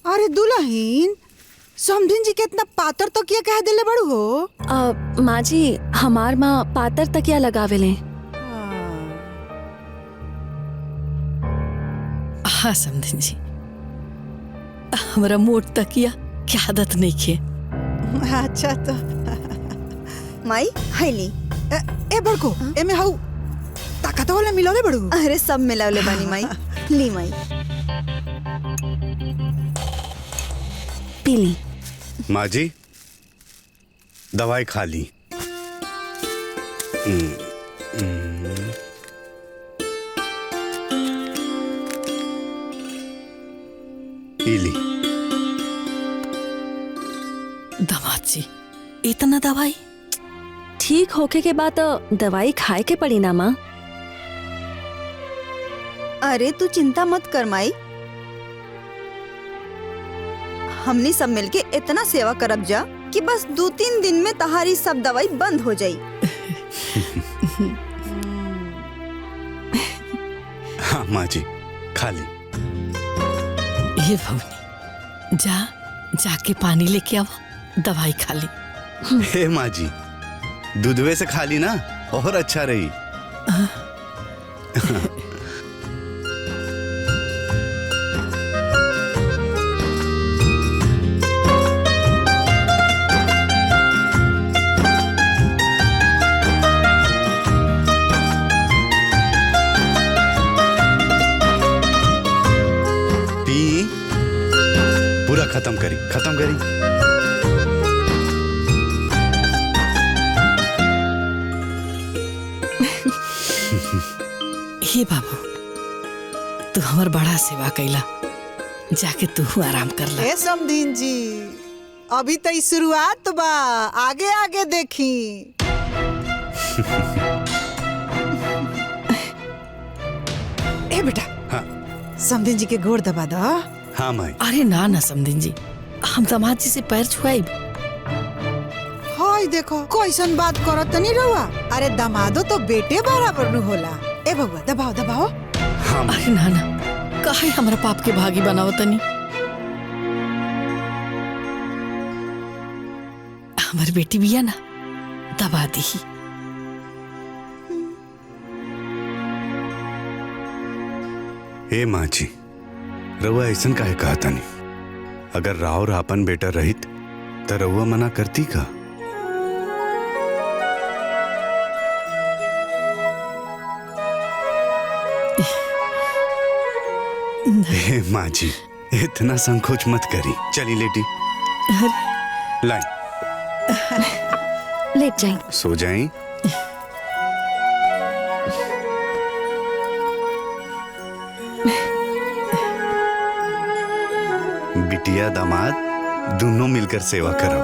अरे दुल्हीन, समधिन जी कितना पातर तकिया कह दिले बड़ू हो? माँ जी हमार माँ पातर तकिया लगावेले। हाँ समधिन जी, हमरा मोट तकिया की आदत नहीं खे। अच्छा तो माई हैली। ए बड़को एमे हाउ ताकत वाला मिलाले बड़ू। अरे सब मिलावले बानी माई। ली माई पी ली। माँ जी दवाई खा ली। पी ली। दामाद जी इतना दवाई? ठीक होके के बाद दवाई खाए के पड़ी ना माँ। अरे तू चिंता मत कर माई, हमनी सब मिलके इतना सेवा करब जा कि बस 2-3 दिन में तहारी सब दवाई बंद हो जाई। हाँ माँ जी खा ली। ये भवनी जाके पानी लेके आओ, दवाई खा ली। हे माँ जी दूधवे से खा ली ना, और अच्छा रही। ए बाबू, तू हमार बड़ा सेवा कैला, जाके तू आराम कर ला। ए समधीन जी, अभी तो शुरुआत बा, आगे आगे देखी। ए बेटा, हाँ समधीन जी के गोड़ दबा दो। हाँ माई। अरे ना ना समधीन जी, हम दामाद जी से पैर छुआई। हाय देखो कैसन बात करो तनी रहुआ। अरे दामादो तो बेटे बराबर नु होला। ए बबुआ दबाओ दबाओ। हाँ अरे ना ना, काहे हमरा पाप के भागी बनाओ तनी। हमारी बेटी बिया ना, दबा दी। हे माँ जी, रउआ ऐसन काहे कहा तानी? अगर राव रापन बेटा रहित त रउआ मना करती का? हे माँ जी, इतना संकोच मत करी। चली लेटी। लाई लेट जाए। सो जाएं। बिटिया दामाद दोनों मिलकर सेवा करो।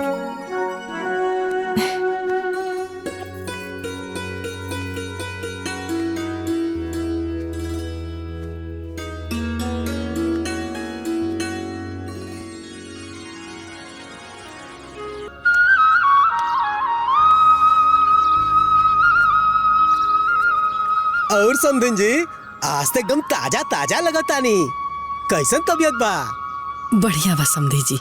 और समधन जी, आज तक एकदम ताजा ताजा लगतानी। कैसन तबीयत बा? बढ़िया बा समधी जी।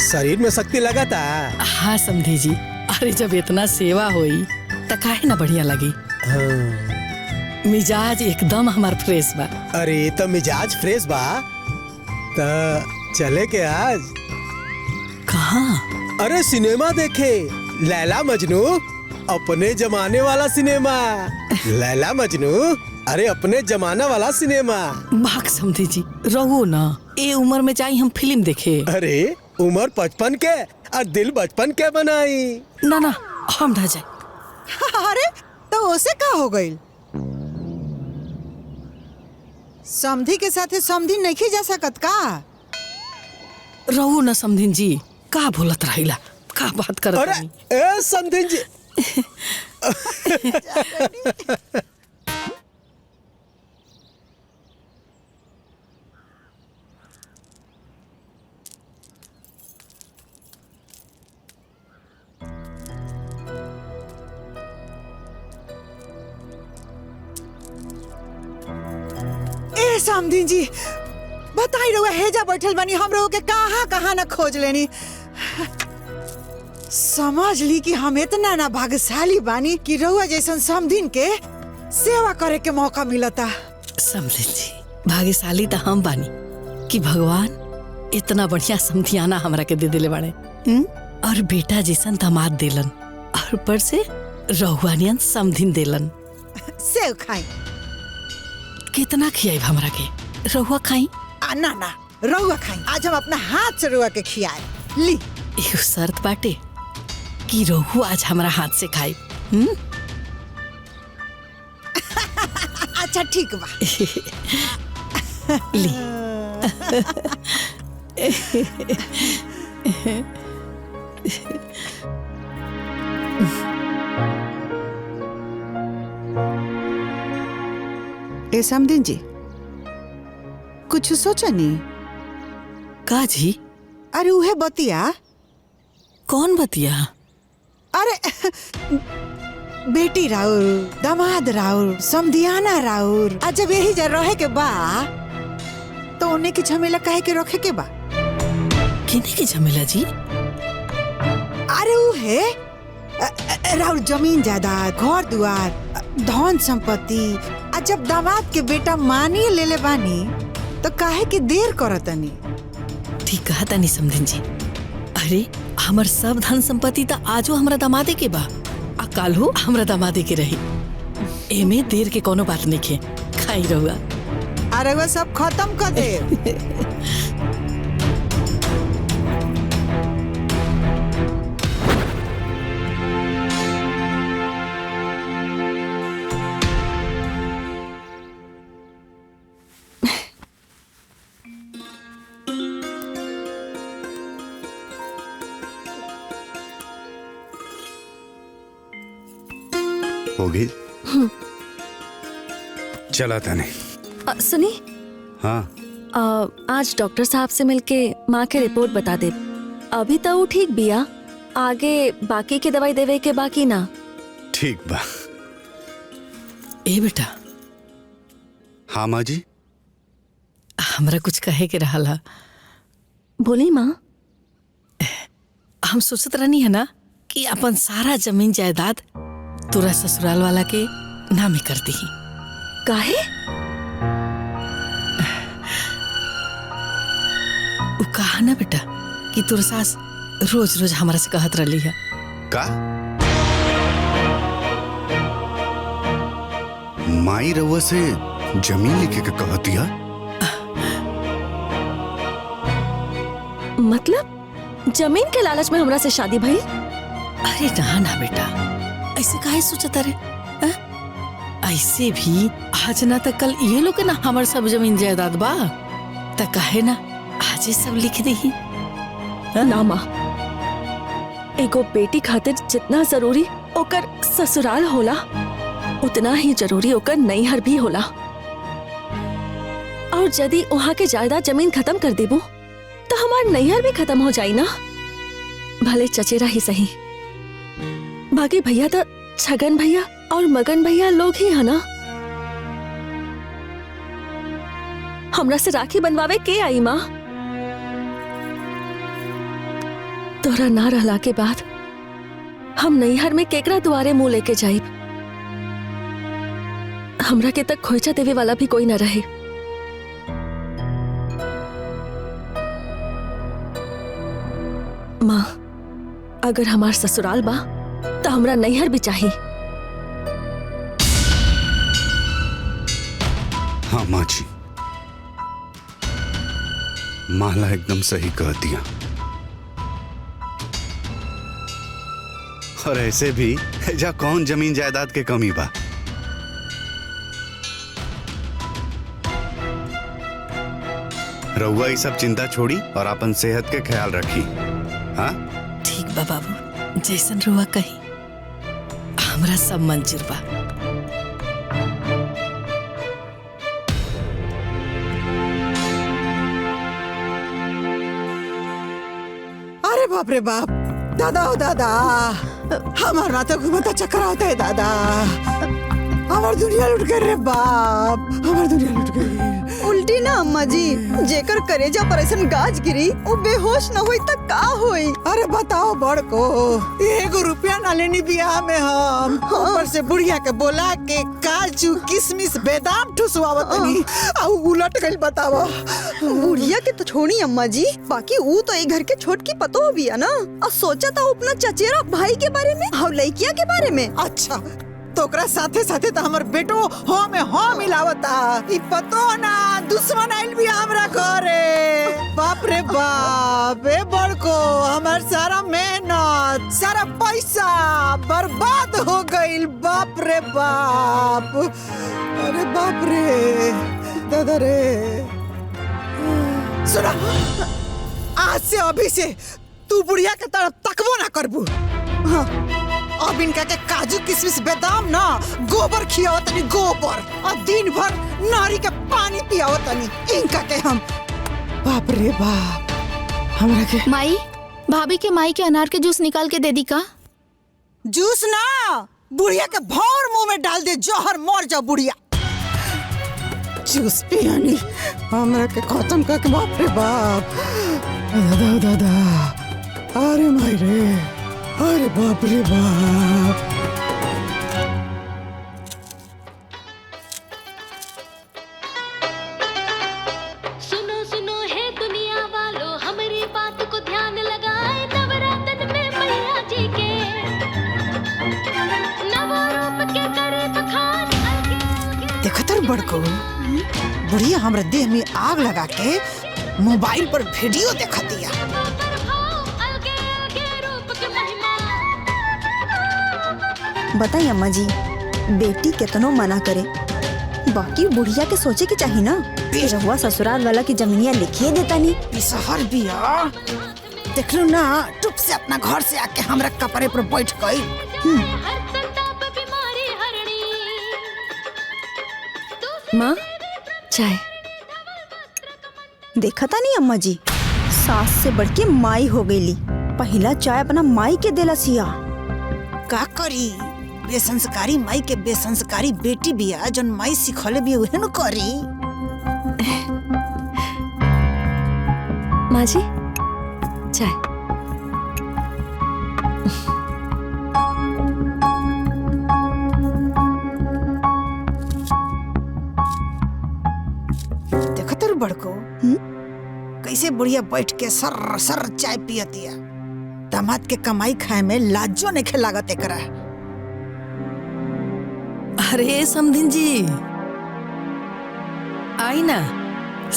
शरीर में शक्ति लगाता? हाँ समधी जी, अरे जब इतना सेवा होई त काहे ना बढ़िया लगी। हाँ। मिजाज एकदम हमार फ्रेश बा। अरे तो मिजाज फ्रेश बा तो चले के आज? कहाँ? अरे सिनेमा देखे, लैला मजनू, अपने जमाने वाला सिनेमा। लैला मजनू, अरे अपने जमाना वाला सिनेमा। भाग समधी जी, रहो ना, ए उम्र में जाई हम फिल्म देखे। अरे उम्र 55 के और दिल बचपन के बनाई। ना ना, हम ना जाए। अरे तो उसे का हो गई? समधी के साथे समधी नहीं जा सकत का? रहो ना समधीन जी, का बोलत रहिला, का बात करत अरे रही? ए समधीन जी। ए समधीन जी, बताई रहुआ हेजा बैठल बनी, हम रहो के कहाँ कहाँ न खोज लेनी। समझ ली कि हम इतना ना भाग्यशाली बानी कि रहुआ जैसन समधीन के सेवा करे के मौका मिलता। समधीन जी, भाग्यशाली तो हम बानी कि भगवान इतना बढ़िया समधियाना हमरा के दे दिले बाड़े। और बेटा जैसन दामाद देलन, और ऊपर से रहुआनियन समधीन देलन। सेव खाई। कितना खियाई हमरा के? रहुआ खाई? ना ना, रहुआ खाई। आज हम अपना हाथ से रहुआ के खियाए। ली। एगो शर्त बाटे कि रहू आज हमरा हाथ से खाई। अच्छा ठीक बा। ली। ए समधीन जी, कुछ सोचा नहीं? का जी? अरे उहे बतिया। कौन बतिया? अरे बेटी राउर, दामाद राउर, समधियाना राउर, आज जब यही जा रहे के बा तो उन्हें की झमेला काहे के रखे के बा? किने की झमेला जी? अरे उहे राउर जमीन जायदाद, घर दुआर, धन संपत्ति। आज जब दामाद के बेटा मानी ले बानी तो काहे की देर करतनी? ठीक कहा तानी समधीन जी। अरे हमर सब धन संपत्ति तो आजो हमरा दामादे के बा, आ काल्हो हमरा दामादे के रही। एमे देर के कोनो बात नहीं खे, खाई रहुआ। अरे वो सब खत्म कर दे। होगी। चला था सुनी, हाँ आज डॉक्टर साहब से मिलके माँ के रिपोर्ट बता दे। अभी तो वो ठीक बिया, आगे बाकी के दवाई देवे के बाकी ना। ठीक बा। ए बेटा। हाँ माँ जी। हमरा कुछ कहे के रहा। बोली माँ। हम सोचत रहनी है ना कि अपन सारा जमीन जायदाद तोरा ससुराल वाला के नामे कर दी। काहे? वो कहा ना बेटा कि तोर सास रोज रोज हमारा से कहत रही है। का माई रउआ से जमीन लिखे के कहती है? मतलब जमीन के लालच में हमरा से शादी भई? अरे ना ना बेटा, ऐसे काहे सोचता रे? ऐसे भी आज ना तो कल ये लोग ना हमार सब जमीन जायदाद बा, त काहे ना आज सब लिख दी। ना माँ, एगो बेटी खातिर जितना जरूरी ओकर ससुराल होला, उतना ही जरूरी ओकर नैहर भी होला। और यदि वहाँ के जायदाद जमीन खत्म कर देबू तो हमार नैहर भी खत्म हो जाई ना। भले चचेरा ही सही, बाकी भैया तो छगन भैया और मगन भैया लोग ही है ना। हमरा से राखी बनवावे के आई माँ? तोरा ना रहला के बाद हम नैहर में केकरा दुआरे मुंह लेके जाइब? हमरा के तक खोइचा देवे वाला भी कोई ना रहे। माँ, अगर हमार ससुराल बा तो हमरा नैहर भी चाहिए। हाँ माँ जी, माला एकदम सही कह दिया। और ऐसे भी जा कौन जमीन जायदाद के कमी बा। रउआ ये सब चिंता छोड़ी और अपन सेहत के ख्याल रखी। हाँ ठीक बा बाबू, जैसन रुआ कही हमरा सब मंजूर बा। अरे बाप रे बाप, दादा ओ दादा, हमार माथा घूमता चक्कर होता है दादा। हमार दुनिया लुट गई रे बाप, हमार दुनिया लुट गई। उल्टी ना अम्मा जी, जेकर करेजा पर ऐसन गाज गिरी वो बेहोश न होई त का होई? अरे बताओ बड़को, एगो रुपया ना लेनी बियाह में हम, ऊपर से बुढ़िया के बोला के काजू किशमिश बादाम ठुसवावतनी आ उलट गइल। बताओ बुढ़िया के तो छोड़ी अम्मा जी, बाकी वो तो एक घर के छोटकी पतो बिया ना। और सोचा था अपना चचेरा भाई के बारे में और लड़किया के बारे में। अच्छा तो ओकरा साथे साथे तो हमर बेटो हो में हो मिलावता। ई पतो ना दुश्मन आइल भी हमरा घरे। बाप रे बाप, ए बड़को हमर सारा मेहनत सारा पैसा बर्बाद हो गइल। बाप रे बाप, अरे बाप रे दादा रे। सुना, आज से अभी से तू बुढ़िया के तरफ तकबो ना करबू। हाँ, अब इनका के काजू किशमिश बादाम ना गोबर खियावतनी, गोबर। और दिन भर नारी के पानी पियावतनी इनका के हम। बाप रे बाप, हमरा के माई, भाभी के माई के अनार के जूस निकाल के दे दी का? जूस ना, बुढ़िया के भौर मुंह में डाल दे, जहर मर जा बुढ़िया। जूस पियानी हमरा के खत्म करके। बाप रे बाप, दादा दादा, अरे माई रे, अरे बाप रे बाप। सुनो सुनो है दुनिया वालों, हमारी बात को ध्यान लगाए। नवरातन में मैया जी के नवो रूप के करे बखान। देखो तर बड़को, बुढ़िया हमरा देह में आग लगा के मोबाइल पर वीडियो देखा दिया। बताइए अम्मा जी, बेटी कितनो मना करे, बाकी बुढ़िया के सोचे के चाहिए ना। रहुआ ससुराल वाला की जमीनिया लिखिए देता नहीं। शहर बिया देख लो ना, चुप से अपना घर से आके हमरा कपड़े पर बैठ गई। माँ चाय। देखा था नहीं अम्मा जी, सास से बढ़ के माई हो गईली। पहला चाय अपना माई के देला सिया। का करी, बेसंस्कारी माई के बेसंस्कारी बेटी बिया, जन माई सिखले भी उहे न करी। माँ जी चाय। देखो तेरे बड़को कैसे बुढ़िया बैठ के सर सर चाय पियतिया। दामाद के कमाई खाए में लाजो नहीं लागत एकरा। अरे समधिन जी आई ना,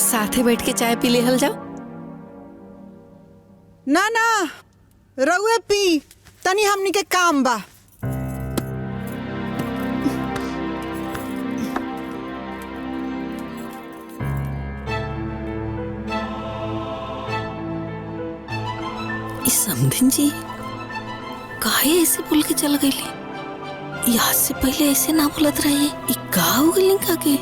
साथे बैठ के चाय पी ले हल जाओ। ना ना रउए पी, तनी हमनी के काम बा। समधिन जी काहे ऐसे बोल के चल गई? याद से पहले ऐसे ना बोलत रहे। का हो गई का के?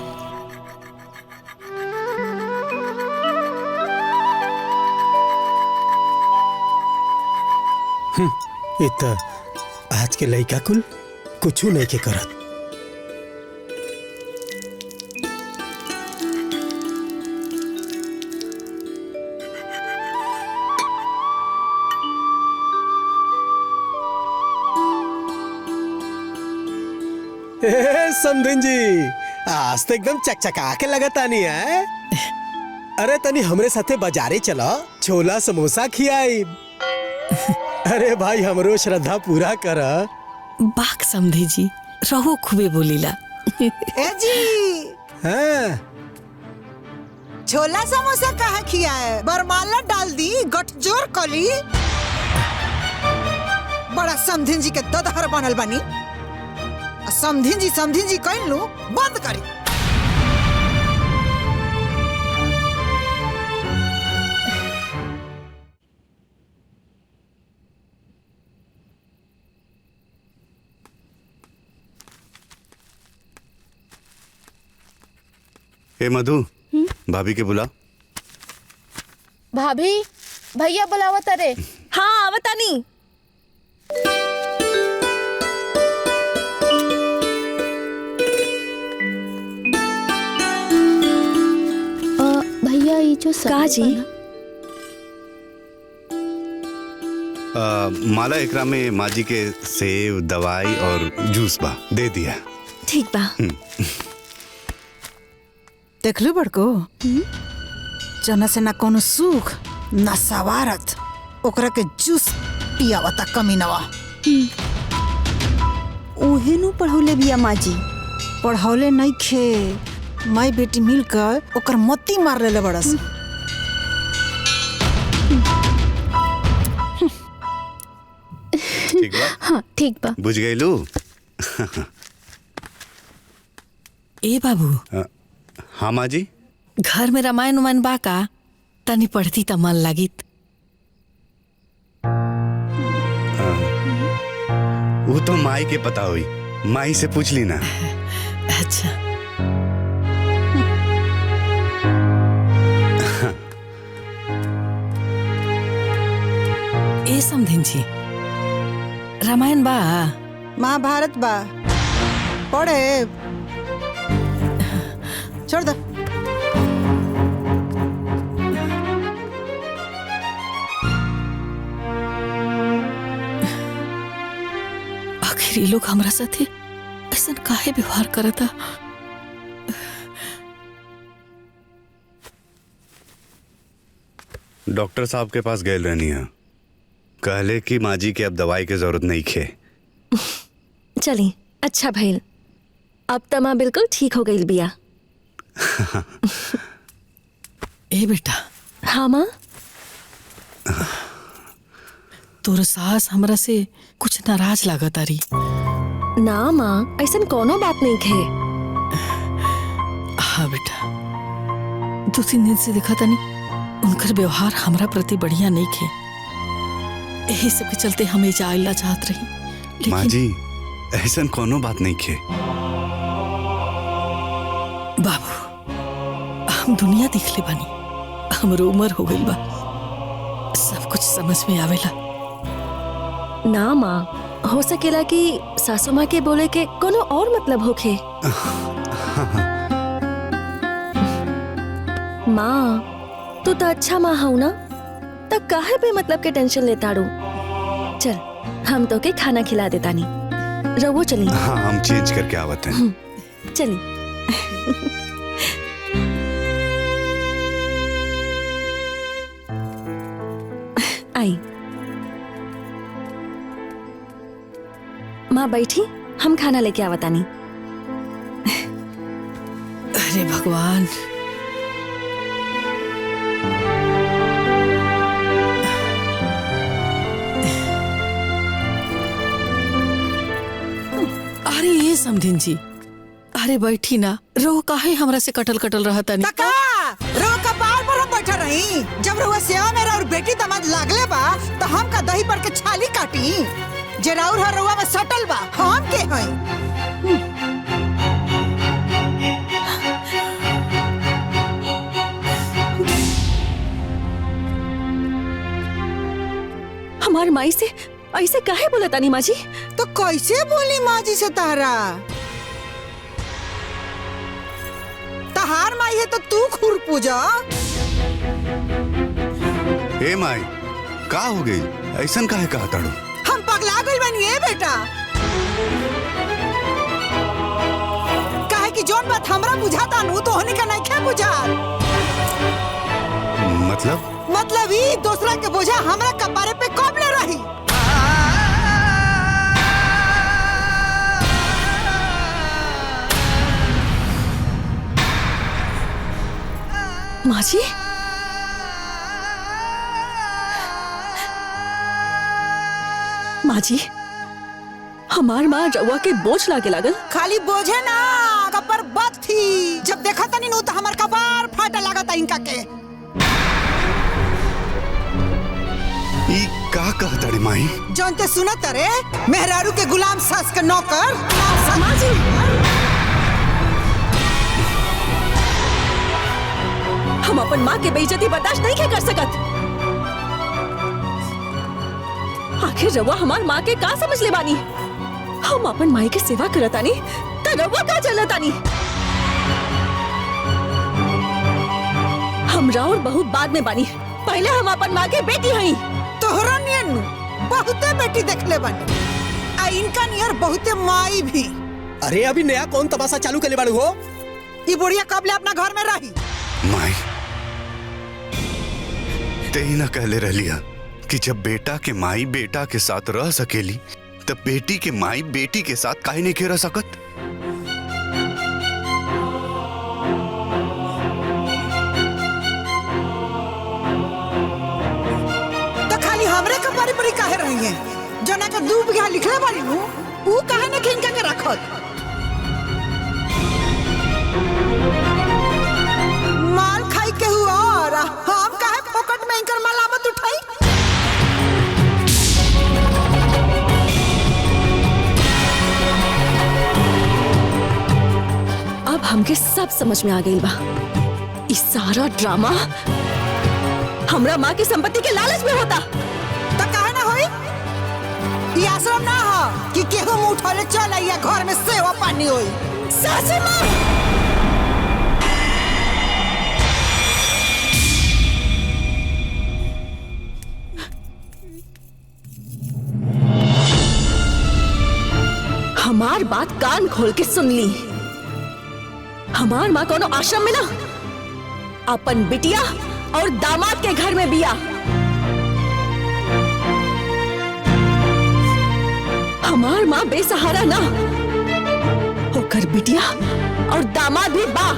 इत आज के लइका कुल कुछ नहीं के करत। समधिन जी आज तो एकदम चकचका के लगता नहीं है। अरे तनी हमरे साथे बाजारे चलो, छोला समोसा खियाई। अरे भाई हमरो श्रद्धा पूरा कर। बाक समधी जी रहो खूबे बोलीला। ए जी हाँ। छोला समोसा कहा खियाए, बरमाला डाल दी, गठजोर कली। बड़ा समधिन जी के ददहर बनल बनी। समधिन जी कह लू बंद करी। ए मधु, भाभी के बुला। भाभी भैया बुलावत अरे। हाँ आवतानी। भैया ये जो का जी? माला एकरा में माँ जी के सेव, दवाई और जूस बा, दे दिया। ठीक बा। देख लो बड़को, जना से ना कोनो सुख ना सवारत, ओकरा के जूस पियावता कमीनवा। उहे नु पढ़ौले बिया माँ जी। पढ़ौले नहीं खे, माई बेटी मिलकर ओकर मोती मार लेले बड़स। ठीक बा? हाँ ठीक बा। बुझ गई लू? ए बाबू। हाँ माँ जी। घर में रामायण उमायण बा का? तनी पढ़ती त मन लागित। वो तो माई के पता हुई, माई से पूछ ली ना। अच्छा। ए समधिन जी रामायण बा? महाभारत बा, पढ़े छोड़ दो। आखिर ये लोग हमरा साथे ऐसा काहे व्यवहार करता? डॉक्टर साहब के पास गए रहनी है, कहले कि माँ जी के अब दवाई की जरूरत नहीं खे। चली अच्छा भइल, अब त माँ बिल्कुल ठीक हो गई बिया। ए बेटा। हाँ माँ। तोर सास हमरा से कुछ नाराज लागत आरी। ना माँ ऐसा कोनो बात नहीं खे। हाँ बेटा, 2-3 दिन से देखा था नहीं उनकर व्यवहार हमरा प्रति बढ़िया नहीं खे। यही सब के चलते हमें जाइला चाहत रही। माँ जी ऐसा कोनो बात नहीं खे। बाबू हम दुनिया देख ले बानी, हमरो उम्र हो गई बा, सब कुछ समझ में आवेला। ना माँ, हो सकेला कि सासू माँ के बोले के कोनो और मतलब होखे। माँ तू तो अच्छा माँ हूँ ना, तब काहे पे मतलब के टेंशन लेता रू। चल हम तो के खाना खिला देता नहीं, रवो चली। हाँ हम चेंज करके आवत हैं। चली। आई माँ बैठी, हम खाना लेके आवता नहीं। अरे भगवान, अरे ये समधिन जी, अरे बैठी ना, रो काहे हमरा से कटल कटल रहा तनी। तका रो का बार पर हम बैठा रही, जब रहुआ सेवा मेरा और बेटी दमाद लागले बा तो हम का दही पर के छाली काटी, जे राउर हर रहुआ में सटल बा हम के हई। हमार माई से ऐसे काहे बोला तानी माँ जी? तो कैसे बोली माँ जी से तारा? तहार माई है तो तू खुर पूजा। ए माई का हो गई, ऐसन काहे कहा ताड़ू? हम पगला गइल बानी ए बेटा, काहे कि जोन बात हमरा बुझाता नु तो हनी का नहीं खे बुझात। मतलब ई दूसरा के बोझा हमरा कपारे पे कब ले रही। माँ जी, माँ जी, हमार माँ रउआ के बोझ लागे लागल। खाली बोझे ना, कपर बद थी। जब देखा तनी नु तो हमार कपार फाटा लागता इनका के। ई का कहता रे माई? जोन ते सुनत रे, मेहरारू के गुलाम सास के नौकर। माँ जी, हम अपन माँ के बेइज्जती बर्दाश्त नहीं कर सकत। आखिर रउआ हमार माँ के का समझ ले बानी? हम अपन माई के सेवा करतानी त रउआ का चलतानी? हम राउर बहुत बाद में बानी, पहले हम अपन माँ के बेटी हई। तोहरा नियन बहुते बेटी देखले बानी, आ इनका नियर बहुते माई भी। अरे अभी नया कौन तमाशा चालू करे बाड़ू हो? ई बुढ़िया कब ले अपना घर में रही? माई ते ही ना कहले रहलिया कि जब बेटा के माई बेटा के साथ रह सकेली तब बेटी के माई बेटी के साथ काहे नहीं रह सकत? तो खाली हमरे कपारे पर ही काहे रही है? जना के 2 बीघा लिखले बानी नु, ऊ काहे न खिनका के रखत? माल खाई के हुआ और हम काहे फोकट में इनकर मलामत उठाई? अब हमके सब समझ में आ गई बा। इस सारा ड्रामा हमरा माँ की संपत्ति के लालच में होता। तो काहे ना होई? ये आश्रम ना हो कि केहू मुंह उठौले चल आइया घर में सेवा पानी होई। सासू माँ, हमार बात कान खोल के सुन ली। हमार माँ कोनो आश्रम में ना, अपन बिटिया और दामाद के घर में बिया। हमार माँ बेसहारा ना, होकर बिटिया और दामाद भी बा।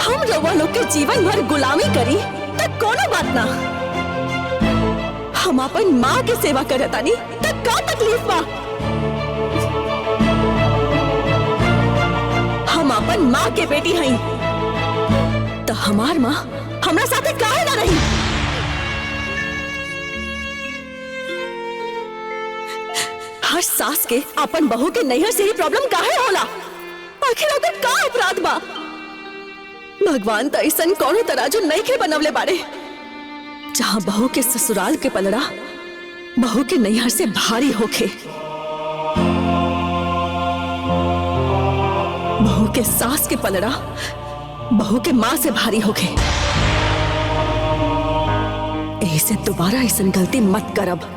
हम रउआ लोग के जीवन भर गुलामी करी तब कोनो बात ना, हम अपन माँ के सेवा करतानी तब का तकलीफ बा? हम अपन माँ के बेटी हई, तो हमार माँ हमरा साथे काहे ना रही? हर सास के अपन बहू के नैहर से ही प्रॉब्लम काहे होला? आखिर ओकर का अपराध बा? भगवान तो ऐसा कौनो तराजू नहीं के बनवले बारे जहाँ बहू के ससुराल के पलड़ा बहू के नैहर से भारी होखे, बहू के सास के पलड़ा बहू के माँ से भारी होखे। ऐसे दोबारा ऐसा गलती मत करब।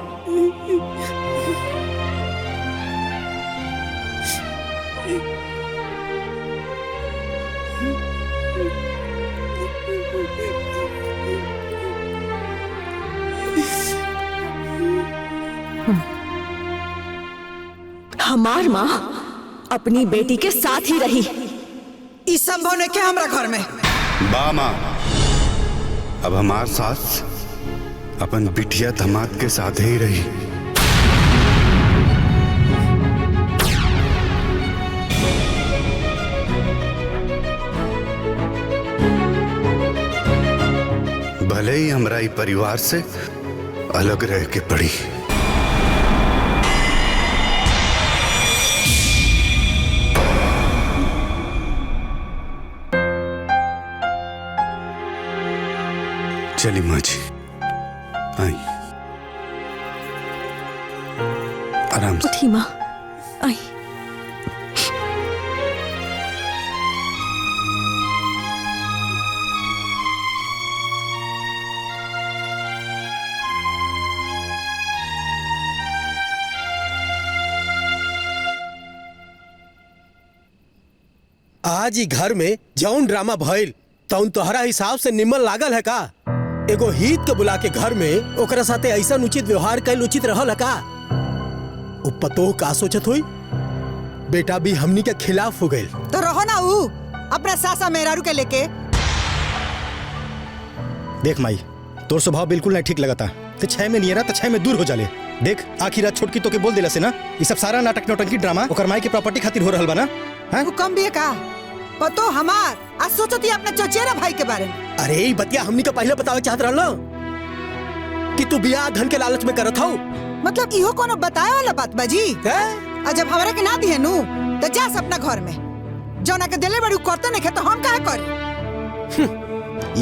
हमार माँ अपनी बेटी के साथ ही रही। इस संभव नहीं के हमरा घर में। बा माँ, अब हमार सास अपन बिटिया धमाद के साथ ही रही। भले ही हमरा ई परिवार से अलग रह के पड़ी। चली माँ जी, आई आराम से। उठी माँ, आई। आज ही घर में जौन ड्रामा भइल तौन तोहरा हिसाब से निमन लागल है का? एगो हित के बुला के घर में ओकरा साथे ऐसा उचित व्यवहार कैल उचित रहल है का? उ पतोह का सोचत हुई? बेटा भी हमनी के खिलाफ हो गई। तो रहो ना ऊ अपना सासा मेहरारू के लेके। देख माई, तोर स्वभाव बिल्कुल नहीं ठीक लगता। ते 6 में नहीं रहा तो 6 में दूर हो जाले। देख आखिर रात छोटकी तो के बोल दिला से ना, ये सब सारा नाटक नौटंकी ड्रामा ओकर माई के प्रॉपर्टी खातिर हो रहल बा ना। हां तू कम भी है का? पतो हमार आज सोचती अपने चचेरा भाई के बारे में। अरे ई बतिया हमनी के पहले बतावे चाहत रहल कि तू बियाह धन के लालच में करत हौ। मतलब इहो कोनो बताए वाला बात बाजी? और जब हमरा के ना दिए नु तो जा अपना घर में जौना के दिले बड़ी करते नहीं तो हम काहे करी?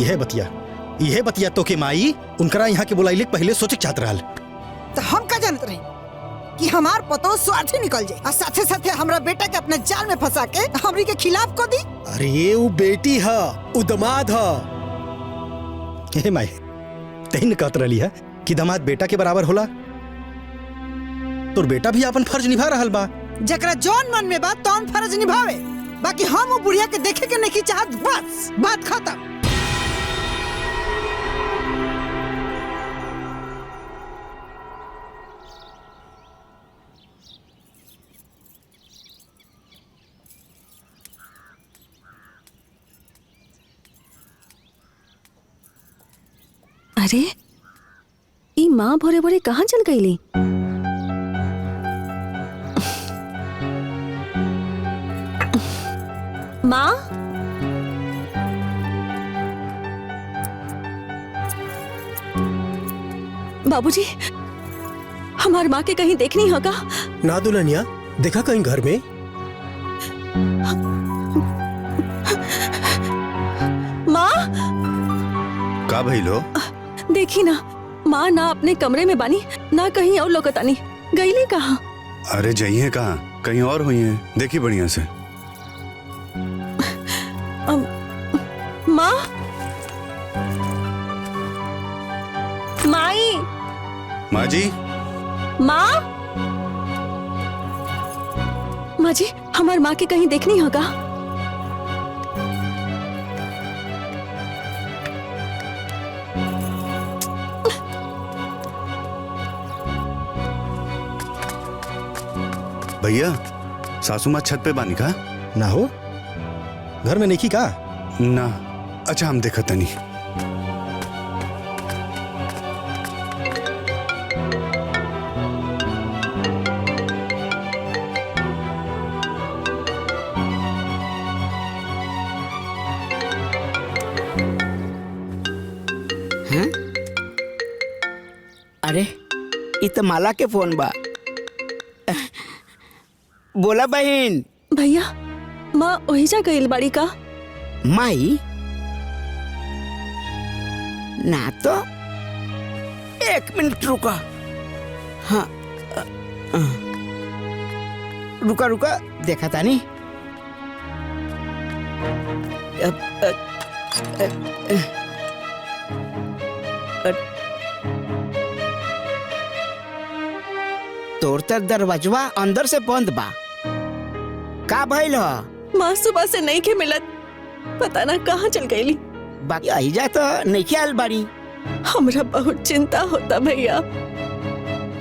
यह बतिया तो के माई उनकरा यहाँ के बुलाइले पहले सोचे चाहत रहल। तो हम का जानत रही कि हमार पतो स्वार्थी निकल जाए और साथे साथे हमरा बेटा के अपने जाल में फंसा के हमरी के खिलाफ को दी। अरे वो बेटी है, वो दमाद है। हे माई, तेन कहत रही है कि दमाद बेटा के बराबर होला। तोर बेटा भी अपन फर्ज निभा रहल बा। जकरा जौन मन में बात तौन फर्ज निभावे, बाकी हम वो बुढ़िया के देखे के नहीं चाहत, बस बात खत्म। अरे ई माँ भोरे भोरे कहाँ चल गईली? माँ, बाबूजी, हमार माँ के कहीं देखनी होगा? ना दुल्हनिया, देखा कहीं घर में? माँ, का भइलो? देखी ना, माँ ना अपने कमरे में बानी ना कहीं और लोकतानी। गईली कहाँ? अरे जाइए कहाँ, कहीं और हुई है, देखी बढ़िया से। माँ, माई, माँ जी, माँ, माँ जी, हमार माँ के कहीं देखनी होगा? भैया, सासू माँ छत पे बानी का? ना हो, घर में नहीं का? ना, अच्छा हम देखा तनी। अरे इ तो माला के फोन बा। बोला बहन। भैया माँ ओहिजा गइल बाड़ी का? माई ना तो, एक मिनट रुका। हाँ रुका रुका, देखा था नहीं। तोर तर दरवाजवा अंदर से बंद बा, का भइल ह? माँ सुबह से नहीं के मिलत, पता ना कहाँ चल गईली। बाकी अहिजा तो नहीं ख्याल बाड़ी। हमरा बहुत चिंता होता भैया।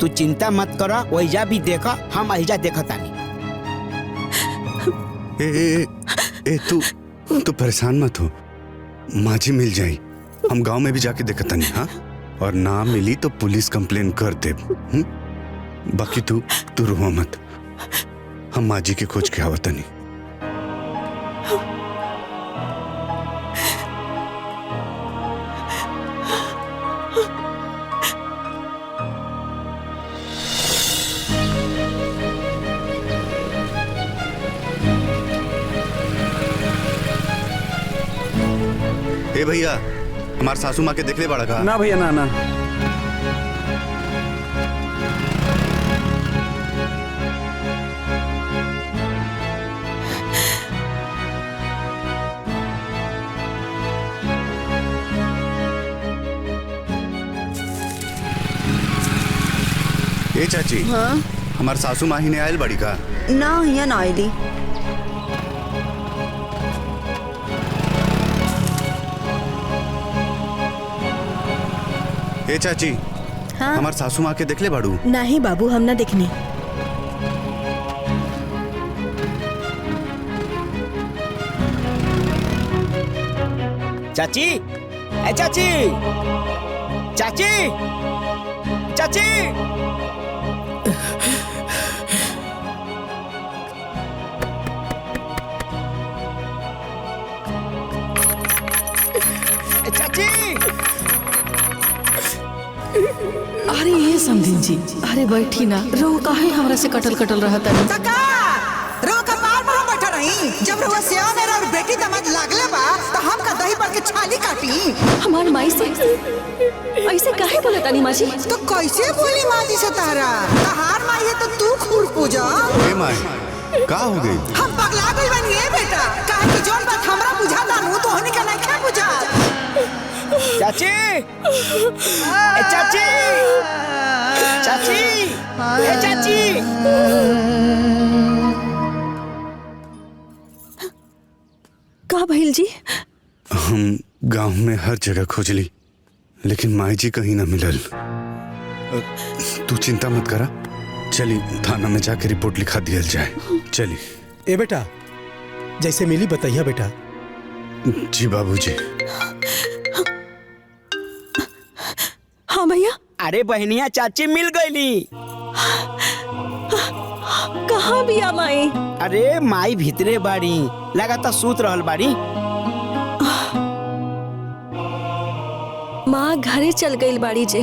तू चिंता मत करा, वहीजा भी देखा, हम अहिजा देखा तानी। ए तू परेशान मत हो, माँ जी मिल जाई। हम गांव में भी जाके देखता नहीं। हाँ, और ना मिली तो पुलिस कंप्लेन कर दे। बाकी तू रोवा मत, हम माँ जी के खोज के आवता नहीं। ए भैया, हमार सासू माँ के देख ले बड़ा का? ना भैया ना। ए चाची, हाँ? हमार सासू माँ ही ने आयल बड़ी का? ना यहाँ ना आईली। ए चाची, हाँ? हमार सासू माँ के देख ले बाड़ू? नहीं बाबू, हम ना देखने। चाची, ए चाची, चाची, चाची। चाची। अरे ये समधिन जी, अरे बैठी ना, रो काहे हमरा से कटल कटल रहा तनी। रो का पार पर हम बैठा रही, जब रुआ सेवा मेरा और बेटी दमाद लागले बा तो हम का दही पर के छाली काटी। हमार माई से ऐसे काहे बोले तानी माँ जी? तो कैसे बोली माँ जी से तारा? तहार माई है तो तू खूर पूजा। ए माई, का हो गई? हम पगला गइल बानी ए बेटा, काहे कि जोन बात हमरा बुझाता नु तो होनी का नहीं क्या बुझा। चाची, ए चाची, चाची, ए चाची। का भइल जी? हम गांव में हर जगह खोजली, लेकिन माई जी कहीं ना मिलल। तू चिंता मत करा, चली थाना में जाके रिपोर्ट लिखा दिया जाए। चली। ए बेटा, जैसे मिली बताइए बेटा। जी बाबूजी। हाँ भैया। अरे बहनिया चाची मिल गईली। कहाँ बिया माई? अरे माई भीतरे बाड़ी, लगातार सूत रहल बाड़ी। माँ घरे चल गई बाड़ी जे।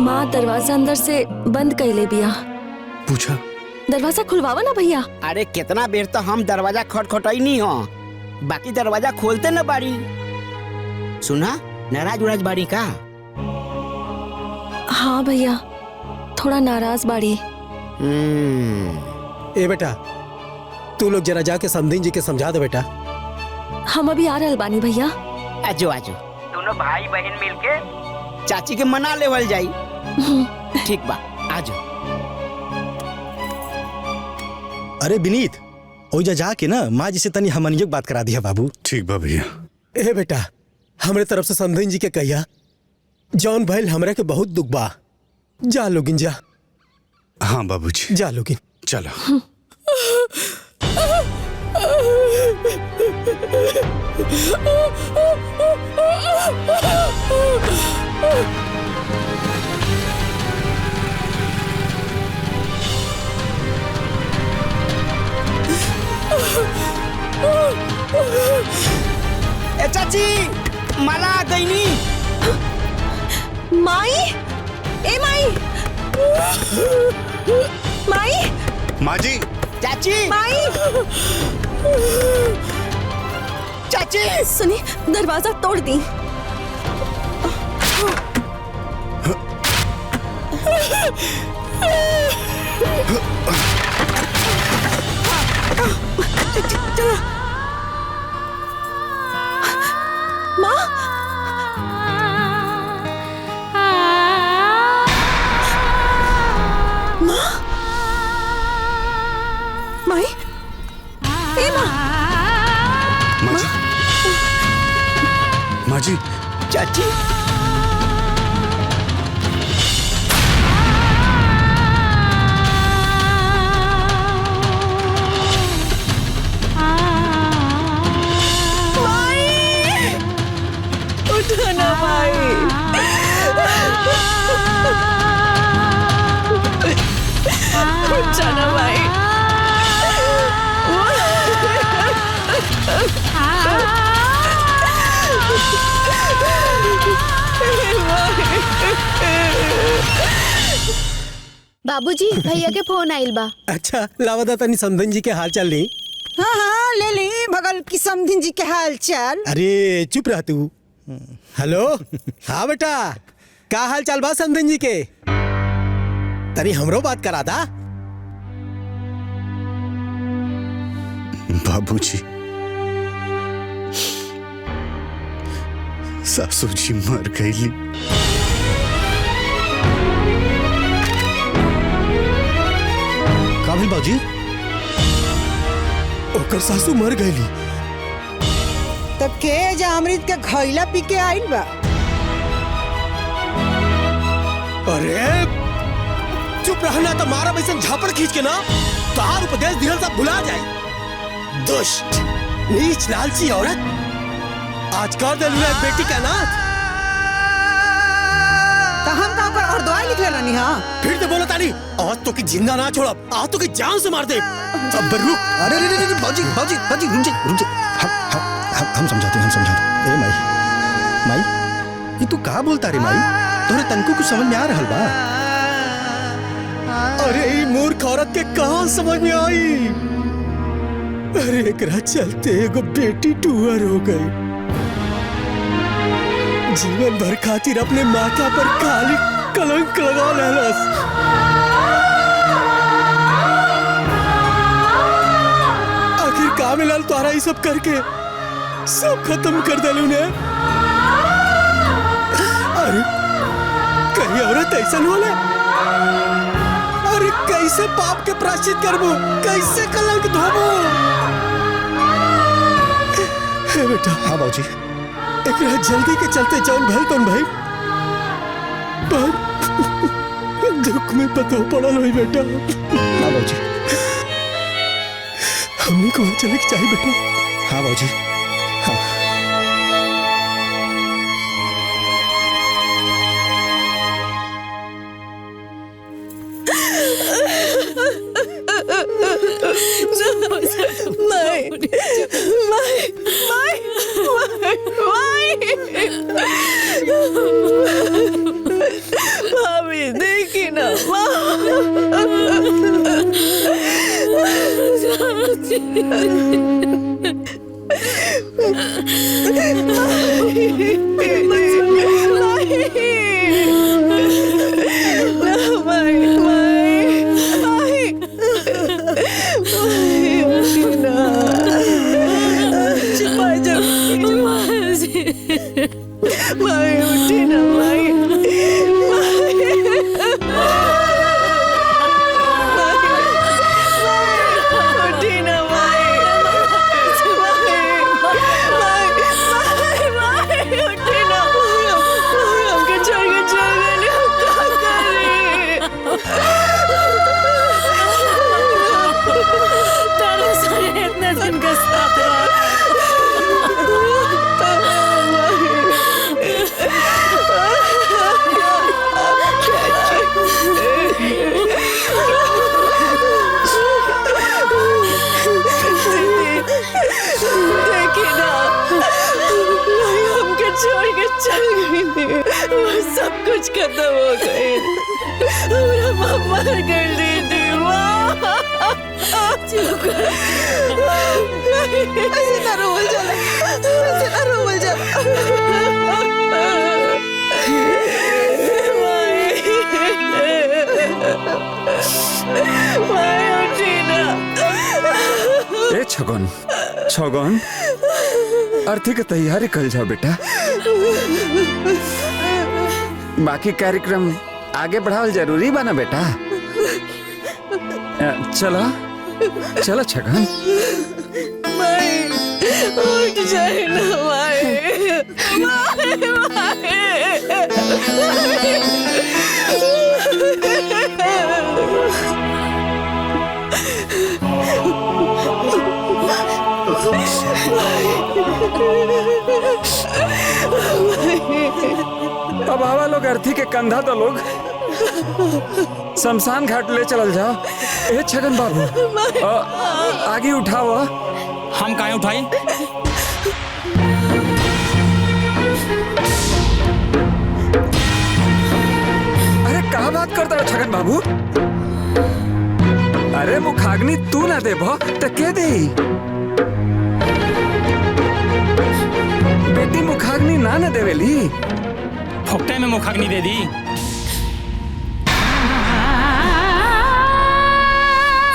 माँ दरवाजा अंदर से बंद कैले बिया। पूछा? दरवाजा खुलवावा ना भैया। अरे कितना बेर तो हम दरवाजा खटखटाई नहीं हो, बाकी दरवाजा खोलते न बाड़ी। सुना, नाराज उराज बाड़ी का? हाँ भैया, थोड़ा नाराज बाड़ी। ए बेटा, तू लोग जरा जाके समधिन जी के समझा दे बेटा। हम अभी आ रहे बानी भैया। आजो आजो, दोनों भाई बहन मिलके चाची के मना लेवल जाई। ठीक बा, आजो। अरे विनीत, ओजा जाके ना माँ जी से तनी हमनियों बात करा दिया बाबू। ठीक बा भैया। ए बेटा, हमरे तरफ से समधिन जी के कहिया, जौन भइल हमरा के बहुत दुख बा। जा लोगिन जा। हाँ बाबूजी, जा लोगिन। चलो। ए चाची, मला गईनी। माई, ए माई, माई माँ जी। चाची माई चाची सुनी, दरवाजा तोड़ दी। माँ माई, ए माँ, माँ जी। माँ जी। चाची उठो ना भाई। उठो ना भाई। बाबूजी भैया के फोन आइल बा। अच्छा लावा तनी समधन जी के हाल चाल ली। हाँ हाँ ले ली भगल की समधिन जी के हाल चाल। अरे चुप रह तू। हेलो हाँ बेटा, का हाल चाल बा समधन जी के? तनी हमरो बात करा था। बाबूजी, सासू जी मर गईली। का भइल बाबूजी? ओकर सासू मर गईली। तब के जा अमृत के घैला पी के आइल बा। अरे चुप रहना तो मारा वैसे झापड़ खींच के ना तार उपदेश दिहल सब भुला जाए। दुष्ट नीच लालची औरत आज कर दे बेटी का नाथ। तो हम कहाँ पर और दवाई लिख ले रही। हाँ फिर तो बोला ताली, आज तो की जिंदा ना छोड़ा, आज तो की जान से मार दे। अब रुक। अरे रे रे रे बाबूजी बाबूजी बाबूजी रुक जा। हम समझाते ए माई, ये तू का बोलता रे माई? तोरे तनको कुछ समझ में आ रहल बा? अरे ये मूर्ख औरत के कहाँ समझ में आई? अरे एकरा चलते एगो बेटी टूअर हो गई। जीवन भर खातिर अपने माथा पर काली कलंक लगा लेलस। आखिर का मिलल तोहरा ये सब करके? सब खत्म कर दिलू ने। अरे कहीं औरत ऐसा होला? अरे कैसे पाप के प्रायश्चित करबो, कैसे कलंक धोबो? हे बेटा। हाँ बाबूजी। एकरा जल्दी के चलते जौन भइल तौन भाई, पर दुख में पतो पड़ल होई बेटा। हाँ बाबूजी। हमनी को वहाँ चले के चाहिए बेटा। हाँ बाबूजी। हाँ। भाभी देखी ना वो सब कुछ खत्म हो गए और हम मर गए दीदी। ऐसे ना रोल जाला, ऐसे ना रोल जाला। ए छगन छगन अर्थी की तैयारी कर जाओ बेटा। बाकी कार्यक्रम आगे बढ़ाओ जरूरी बना बेटा। चलो चलो छगन। उठ जाए ना अब आवा लोग अर्थी के कंधा तो लोग शमशान घाट ले चल जाओ। ए छगन बाबू आगे उठाओ। हम काहे उठाई? अरे कहा बात करता है छगन बाबू? अरे मुखाग्नि तू ना देबो तो के दे? बेटी मुखाग्नि ना न देवेली। फोकटे में मुखाग्नि दे दी।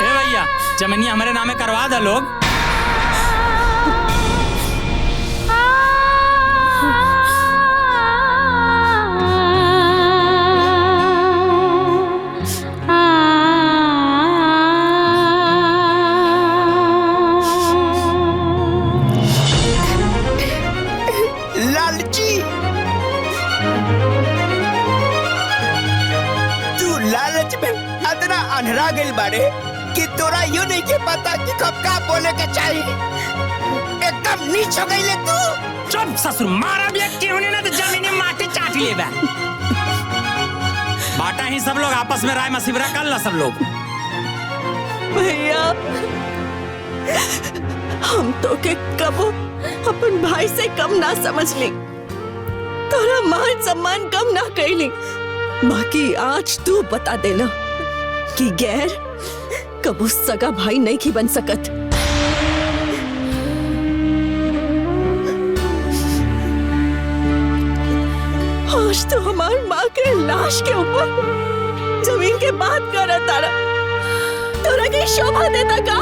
ए भैया जमीनी हमारे नामे करवा दे लोग। लालची तू लालच में इतना अंधरा गइल बारे कि तोरा यूं नहीं के पता कि कब का बोले के चाहिए। एकदम नीच हो गइले तू। चुप ससुर, मारा भी क्यों नहीं ना तो जमीनी माटी चाट लेबा। बाटा ही सब लोग आपस में राय मशविरा कर ला सब लोग। भैया हम तो के कबो अपन भाई से कम ना समझ ली, तोरा मान सम्मान कम ना कैली। बाकी आज तू बता देना कि गैर कबो सगा भाई नहीं की बन सकत। आज तो हमार माँ के लाश के ऊपर जमीन के बात कर तारा, तोरा की शोभा देता का?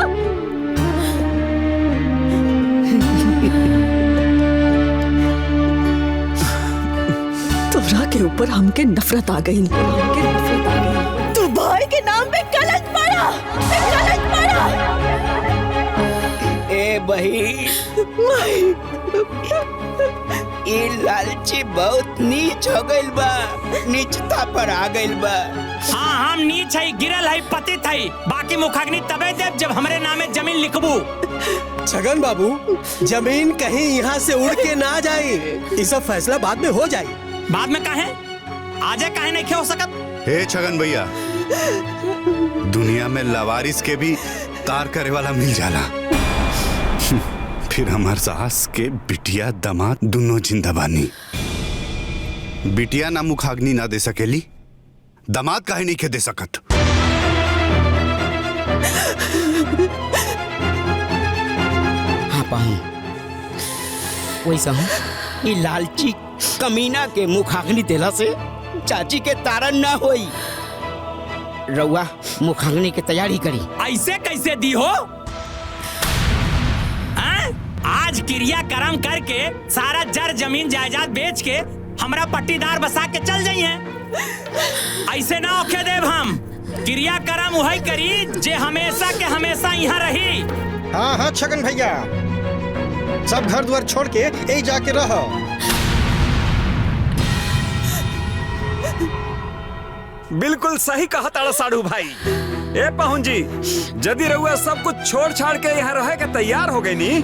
तोरा के ऊपर हमके नफरत आ गई। तू भाई के नाम पे कलंक पड़ा, कलंक पड़ा। ए बहिन ये लालची बहुत नीच हो गइल बा, नीचता पर आ गइल बा। हाँ हम नीच है, गिरल है, पतित है। बाकी मुखाग्नि तबे देव जब हमरे नामे जमीन लिखबू। छगन बाबू जमीन कहीं यहाँ से उड़ के ना जाए, ये सब फैसला बाद में हो जाए। बाद में काहे? आजे काहे नहीं हो सकत? हे छगन भैया, दुनिया में लवारिस के भी तार करे वाला मिल जाला। फिर हमार सास के बिटिया दामाद दोनों जिंदा बानी। बिटिया ना मुखाग्नि ना दे सकेली, दामाद काहे नहीं के दे सकत? हाँ पाऊं वैसा हूँ। ये लालची कमीना के मुखाग्नि देला से चाची के तारन ना होई। रउआ मुखाग्नि की तैयारी करी। ऐसे कैसे दी हो? आज क्रियाक्रम करके सारा जर जमीन जायदाद बेच के हमरा पट्टीदार बसा के चल जाइए। ऐसे ना ओखे देव हम। क्रियाक्रम वही करी जे हमेशा के हमेशा यहाँ रही। हाँ हाँ छगन भैया, सब घर द्वार छोड़ के यही जाके रहो। बिल्कुल सही कहा ताड़ा साड़ू भाई। ए पहुन जी, यदि रउआ सब कुछ छोड़ छाड़ के यहाँ रहे के तैयार हो गई नी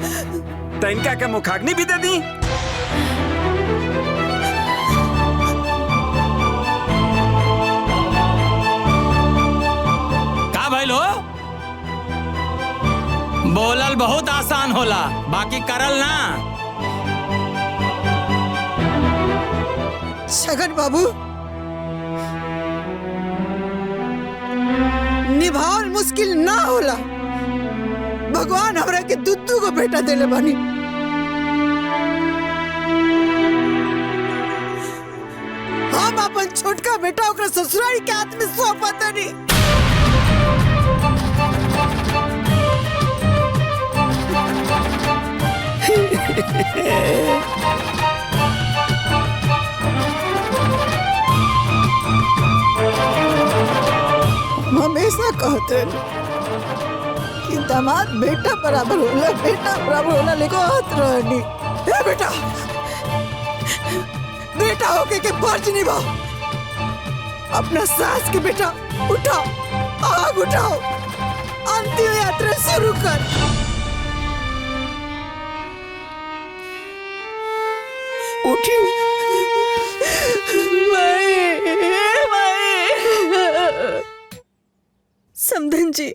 तो इनका के मुखाग्नि भी दे दी। का भइलो? बोलल बहुत आसान होला, बाकी करल ना। छगन बाबू, निभावल मुश्किल ना होला। भगवान हमरा के दुद्दू को बेटा देले बानी। हम अपन छोटका बेटा ओकरा ससुरारी के हाथ में सौंपत नहीं। हमेशा कहते हैं कि दामाद बेटा बराबर होला, बेटा बराबर होला, लेकिन हाथ रहनी। ए बेटा, बेटा होके के फर्ज निभाओ। अपना सास के बेटा उठाओ, आग उठाओ, अंतिम यात्रा शुरू कर। उठी समधन जी,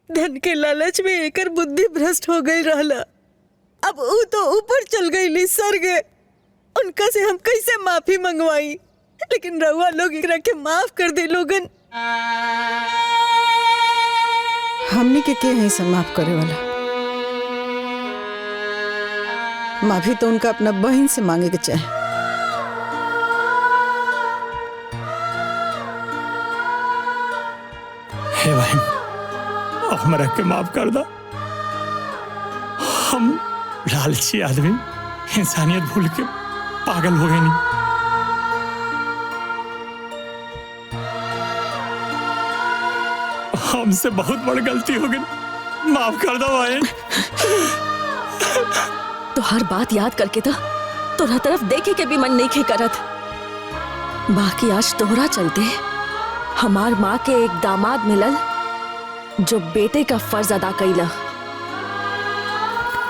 धन के लालच में एकर बुद्धि भ्रष्ट हो गई रहला। अब वो तो ऊपर चल गई ली स्वर्ग। उनका से हम कैसे माफी मंगवाई? लेकिन रउआ लोग एकरा के माफ कर दे लोगन। हमने के है सब माफ करे वाला? माफी तो उनका अपना बहन से मांगे के चाहे। हे बहन, हमरा के माफ कर दो। हम लालची आदमी इंसानियत भूल के पागल हो गए नहीं। हमसे बहुत बड़ी गलती हो गई, माफ कर दो बहन। तो हर बात याद करके था तोरा तरफ देखे के भी मन नहीं खे करत। बाकी आज तोहरा चलते हमार माँ के एक दामाद मिलल जो बेटे का फर्ज अदा कैला।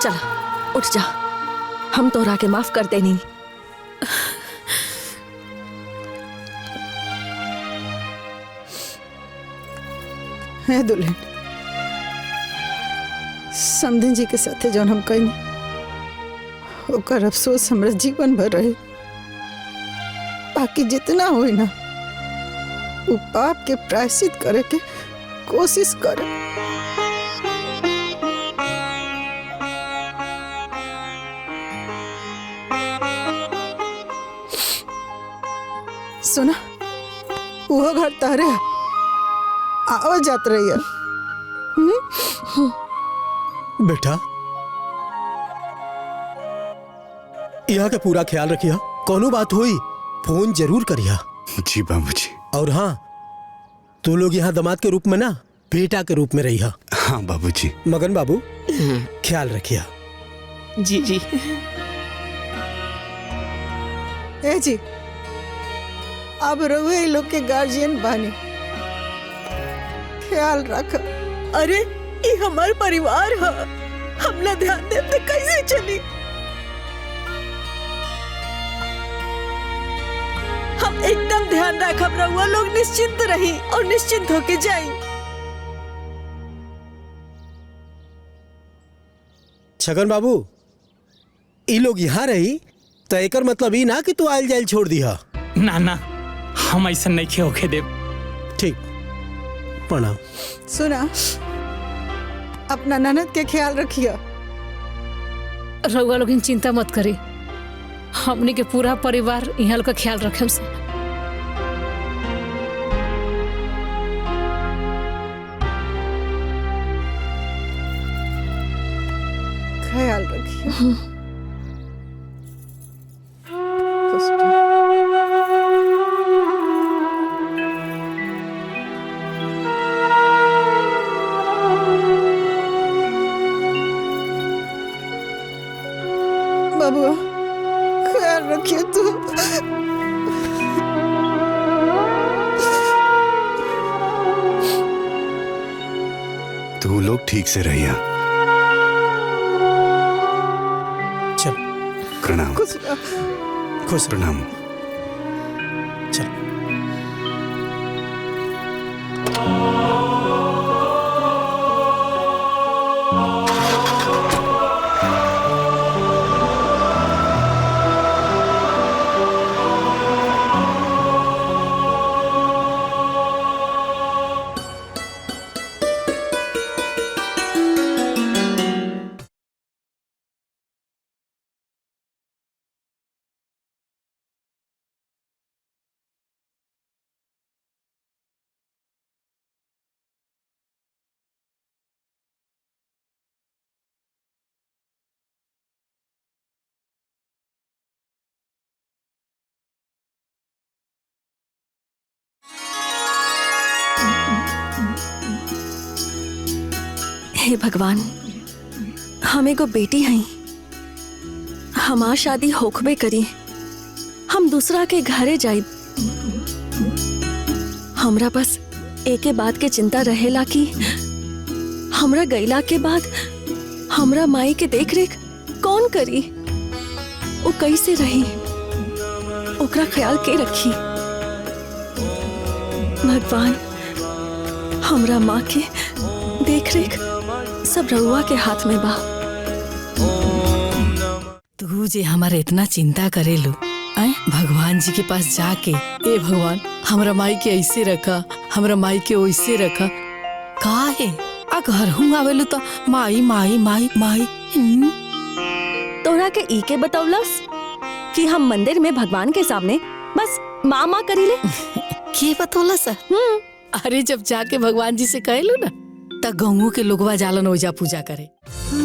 चला उठ जा, हम तोहरा के माफ कर देनी। है दुल्हन, समधन जी के साथे जौन हम कहीं ओकर अफसोस हमरा जीवन भर रहे। बाकी जितना होई ना वो पाप के प्रायश्चित करे के कोशिश करे। सुना, वो घर तारे आओ जात रही है। बेटा, यहाँ का पूरा ख्याल रखिया। कोनो बात हुई फोन जरूर करिया। जी बाबूजी। और हाँ, तू लोग यहाँ दामाद के रूप में ना बेटा के रूप में रही है। हाँ बाबूजी। मगन बाबू, ख्याल रखिया। जी जी। ए जी, अब रहुए लोग के गार्जियन बानी, ख्याल रख। अरे ये हमार परिवार है, हमला ध्यान दे तो कैसे चली? हम एकदम ध्यान रखब, रहुआ लोग निश्चिंत रही और निश्चिंत होके जाई। छगन बाबू, ये लोग यहाँ रही तो एकर मतलब ही ना कि तू आयल जायल छोड़ दिया। ना ना, हम ऐसा नहीं खे होके देव। ठीक, प्रणाम। सुना, अपना ननद के ख्याल रखिए। रउआ लोग चिंता मत करी, हमने के पूरा परिवार यहाँ लोग का ख्याल रखे से। ख्याल रखिए। बाबू, ख्याल रखिए तू। तू लोग ठीक से रहिया। चल, प्रणाम। खुश प्रणाम। चल। हे भगवान, हम एगो बेटी हई, हमार शादी होखबे करी, हम दूसरा के घरे जाइब। हमरा बस एके बात के चिंता रहेला कि हमरा गईला के बाद हमरा माई के देख रेख कौन करी, वो कैसे रही, ओकरा ख्याल के रखी। भगवान, हमरा माँ के देख रेख सब रउआ के हाथ में बा। तू जे हमारे इतना चिंता करेलू, आए भगवान जी के पास जाके, ए भगवान हमरा माई के ऐसे रखा, हमरा माई के वैसे रखा, काहे अगर हूँ आवेलू तो माई माई माई माई। तोरा के ई के बतौलस कि हम मंदिर में भगवान के सामने बस माँ माँ करीले। के बतौलस? अरे जब जाके भगवान जी से कहलू ना, त गाँव के लोगवा जालन ओजा पूजा करे।